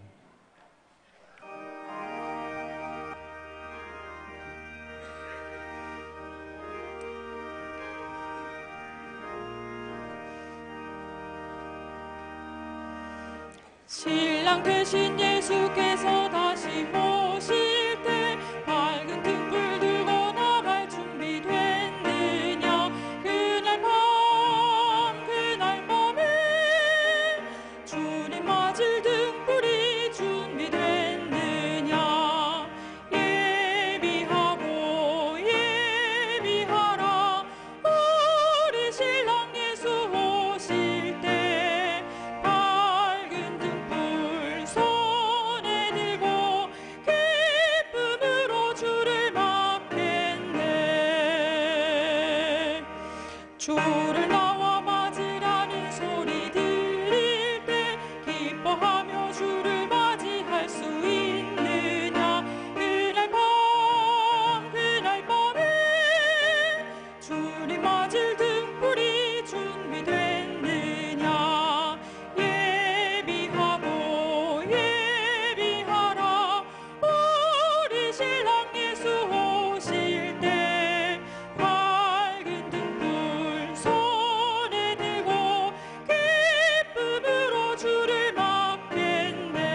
신랑 되신 예수께서 다시 오실 때 밝은 등불 들고 나갈 준비 됐느냐. 그날 밤에 주님 맞을 등불이 준비됐느냐. 예비하고 예비하라. 우리 신랑 예수 오실 때 밝은 등불 손에 들고 기쁨으로 주를 맞겠네. 주를 나와 맞으라는 소리 들릴 때 기뻐하며 주를 맞이할 수 있느냐. 그날 밤에 주님 맞을 등불이 준비됐느냐. 예비하고 예비하라. 우리 신랑 예수 오실 때 밝은 등불 손에 들고 기쁨으로 주를 맞겠네.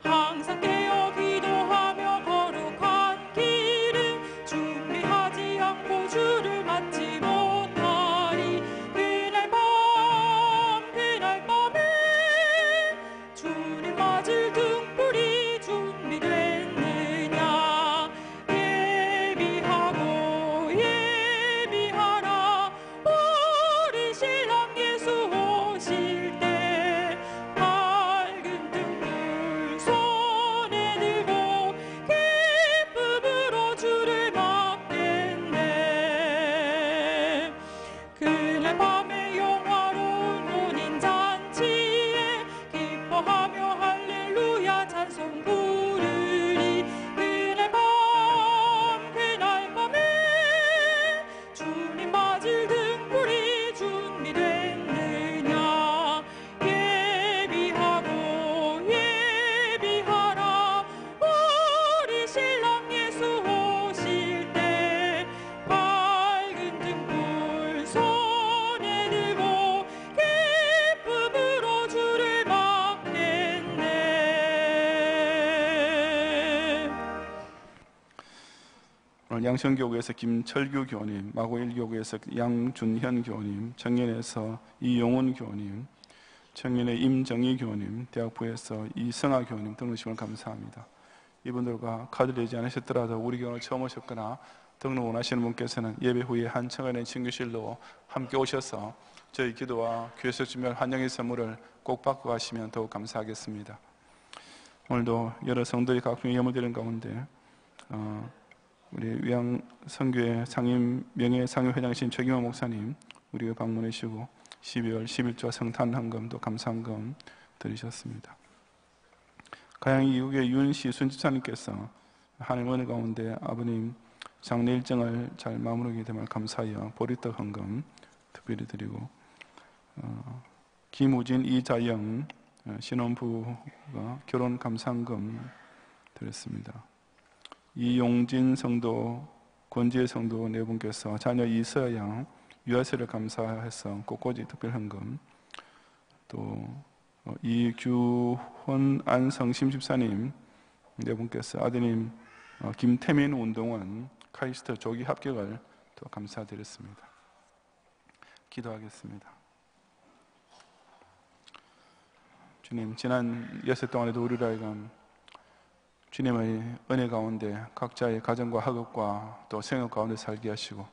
항상 깨어 기도하며 거룩한 길을 준비하지 않고 주를 맞지 못하리. 그날 밤에 주님 맞을 등불이 준비됐느냐. 예비하고 예비하라. 우리 신랑 예수 오실 때 밝은 등불 손에 들고 기쁨으로 주를 맞겠네. 그날 밤에 영화로운 혼인잔치에 기뻐하며 할렐루야 찬송 부르리. 그날 밤에 주님 맞을 등불이 준비됐느냐. 예비하고 예비하라. 우리 신랑 예수 오실 때 밝은 등불 손에 들고 기쁨으로 주를 맞겠네. 오늘 양천교구에서 김철규 교님, 마고일교구에서 양준현 교님, 청년에서 이용훈 교님, 청년의 임정희 교님, 대학부에서 이성아 교님 등록심을 감사합니다. 이분들과 카드 내지 않으셨더라도 우리 교회를 처음 오셨거나 등록 원하시는 분께서는 예배 후에 한청원의 친구실로 함께 오셔서 저희 기도와 교회에서 준비할 환영의 선물을 꼭 받고 가시면 더욱 감사하겠습니다. 오늘도 여러 성도들이 각종 예물 드리는 가운데 우리 위양 선교회 상임 명예 상임회장이신 최경호 목사님 우리가 방문해 주시고 12월 11조 성탄 헌금도 감사헌금 드리셨습니다. 가양 이국의 윤씨 순집사님께서 하나님 은혜 가운데 아버님 장례 일정을 잘 마무리하게 되면 감사하여 보리떡 헌금 특별히 드리고 김우진 이자영 신혼부가 결혼 감사헌금 드렸습니다. 이용진 성도, 권지혜 성도 네 분께서 자녀 이서야 양 유아세를 감사해서 꽃꽂이 특별헌금, 또 이규훈 안성심 집사님 네 분께서 아드님 김태민 운동원 카이스트 조기 합격을 또 감사드렸습니다. 기도하겠습니다. 주님, 지난 여섯 동안에도 우리를 하여금 주님의 은혜 가운데 각자의 가정과 학업과 또 생업 가운데 살게 하시고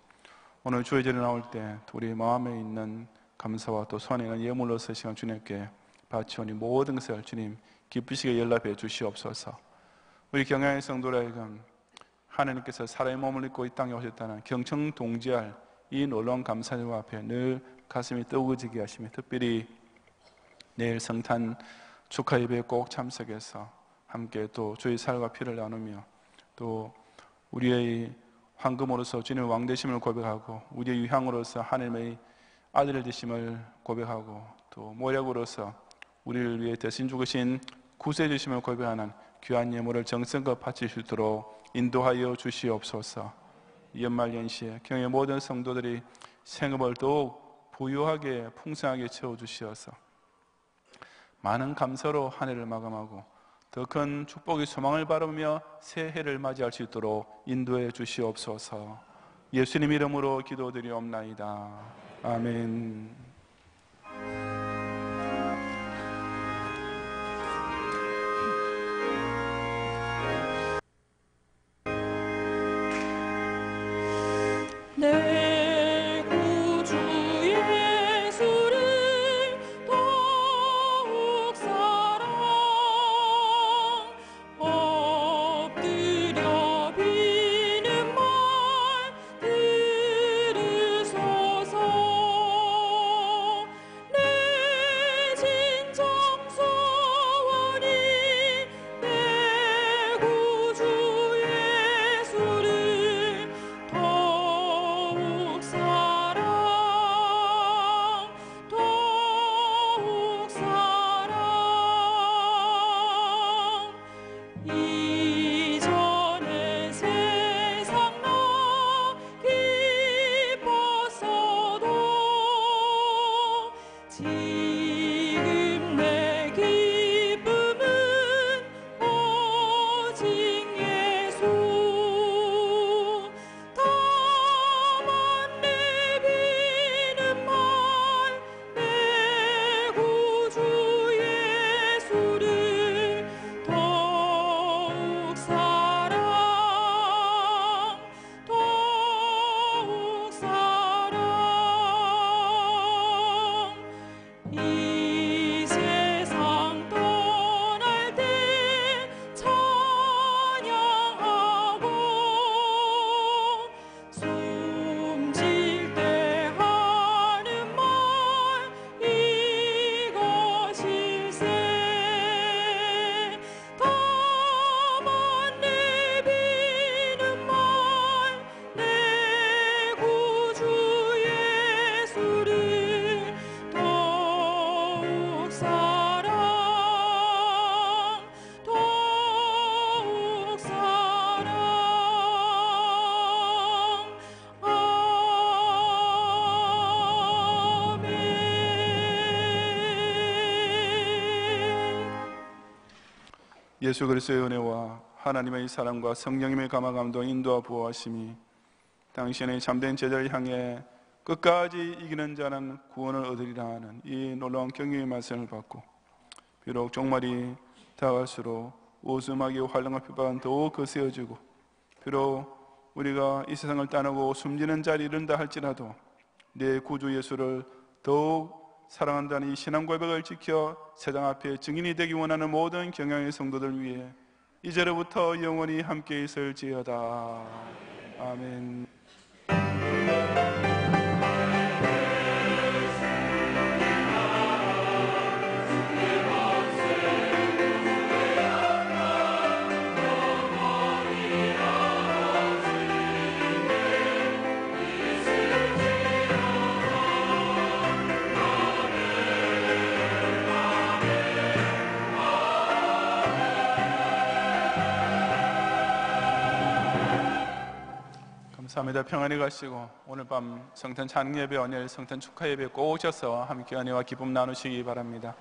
오늘 주의 절에 나올 때 우리 마음에 있는 감사와 또 손에 있는 예물로서 시간 주님께 바치오니 모든 것을 주님 기쁘시게 연락해 주시옵소서. 우리 경양의 성도라 하여금 하나님께서 사람의 몸을 입고 이 땅에 오셨다는 경청동지할 이 놀라운 감사와 앞에 늘 가슴이 뜨거워지게 하시며 특별히 내일 성탄 축하 예배에 꼭 참석해서 함께 또 주의 살과 피를 나누며 또 우리의 황금으로서 주님의 왕되심을 고백하고 우리의 유향으로서 하나님의 아들 되심을 고백하고 또 모략으로서 우리를 위해 대신 죽으신 구세 주심을 고백하는 귀한 예물을 정성껏 바칠 수 있도록 인도하여 주시옵소서. 연말 연시에 경의 모든 성도들이 생업을 더욱 부유하게 풍성하게 채워주시어서 많은 감사로 한 해를 마감하고 더 큰 축복의 소망을 바라보며 새해를 맞이할 수 있도록 인도해 주시옵소서. 예수님 이름으로 기도드리옵나이다. 아멘. 내 구주 예수를 더욱 사랑 엎드려 비는 말 들으소서. 내 진정 소원이 내 구주 예수를 더욱 사랑 이전에 세상 나 기뻤어도 지금 내 기쁨은 오직 예수. 다만 내비는 말 내 구주 예수를 더욱 사랑 이 세상 떠날 때 찬양하고 숨질 때 하는 말 이것일세. 다만 내비는 말 내 구주 예수를 더욱 사랑 아멘. 예수 그리스도의 은혜와 하나님의 사랑과 성령님의 감화 감동 인도와 보호하심이 당신의 참된 제자를 향해 끝까지 이기는 자는 구원을 얻으리라 하는 이 놀라운 경륜의 말씀을 받고 비록 종말이 다가갈수록 오수막이 환란과 핍박은 더욱 거세어지고 비록 우리가 이 세상을 떠나고 숨지는 자리에 이른다 할지라도 내 구주 예수를 더욱 사랑한다는 이 신앙 고백을 지켜 세상 앞에 증인이 되기 원하는 모든 경향의 성도들 위해 이제로부터 영원히 함께 있을지어다. 아멘. 감사합니다. 평안히 가시고 오늘 밤 성탄 찬양 예배, 오늘 성탄 축하 예배 꼭 오셔서 함께 은혜와 기쁨 나누시기 바랍니다.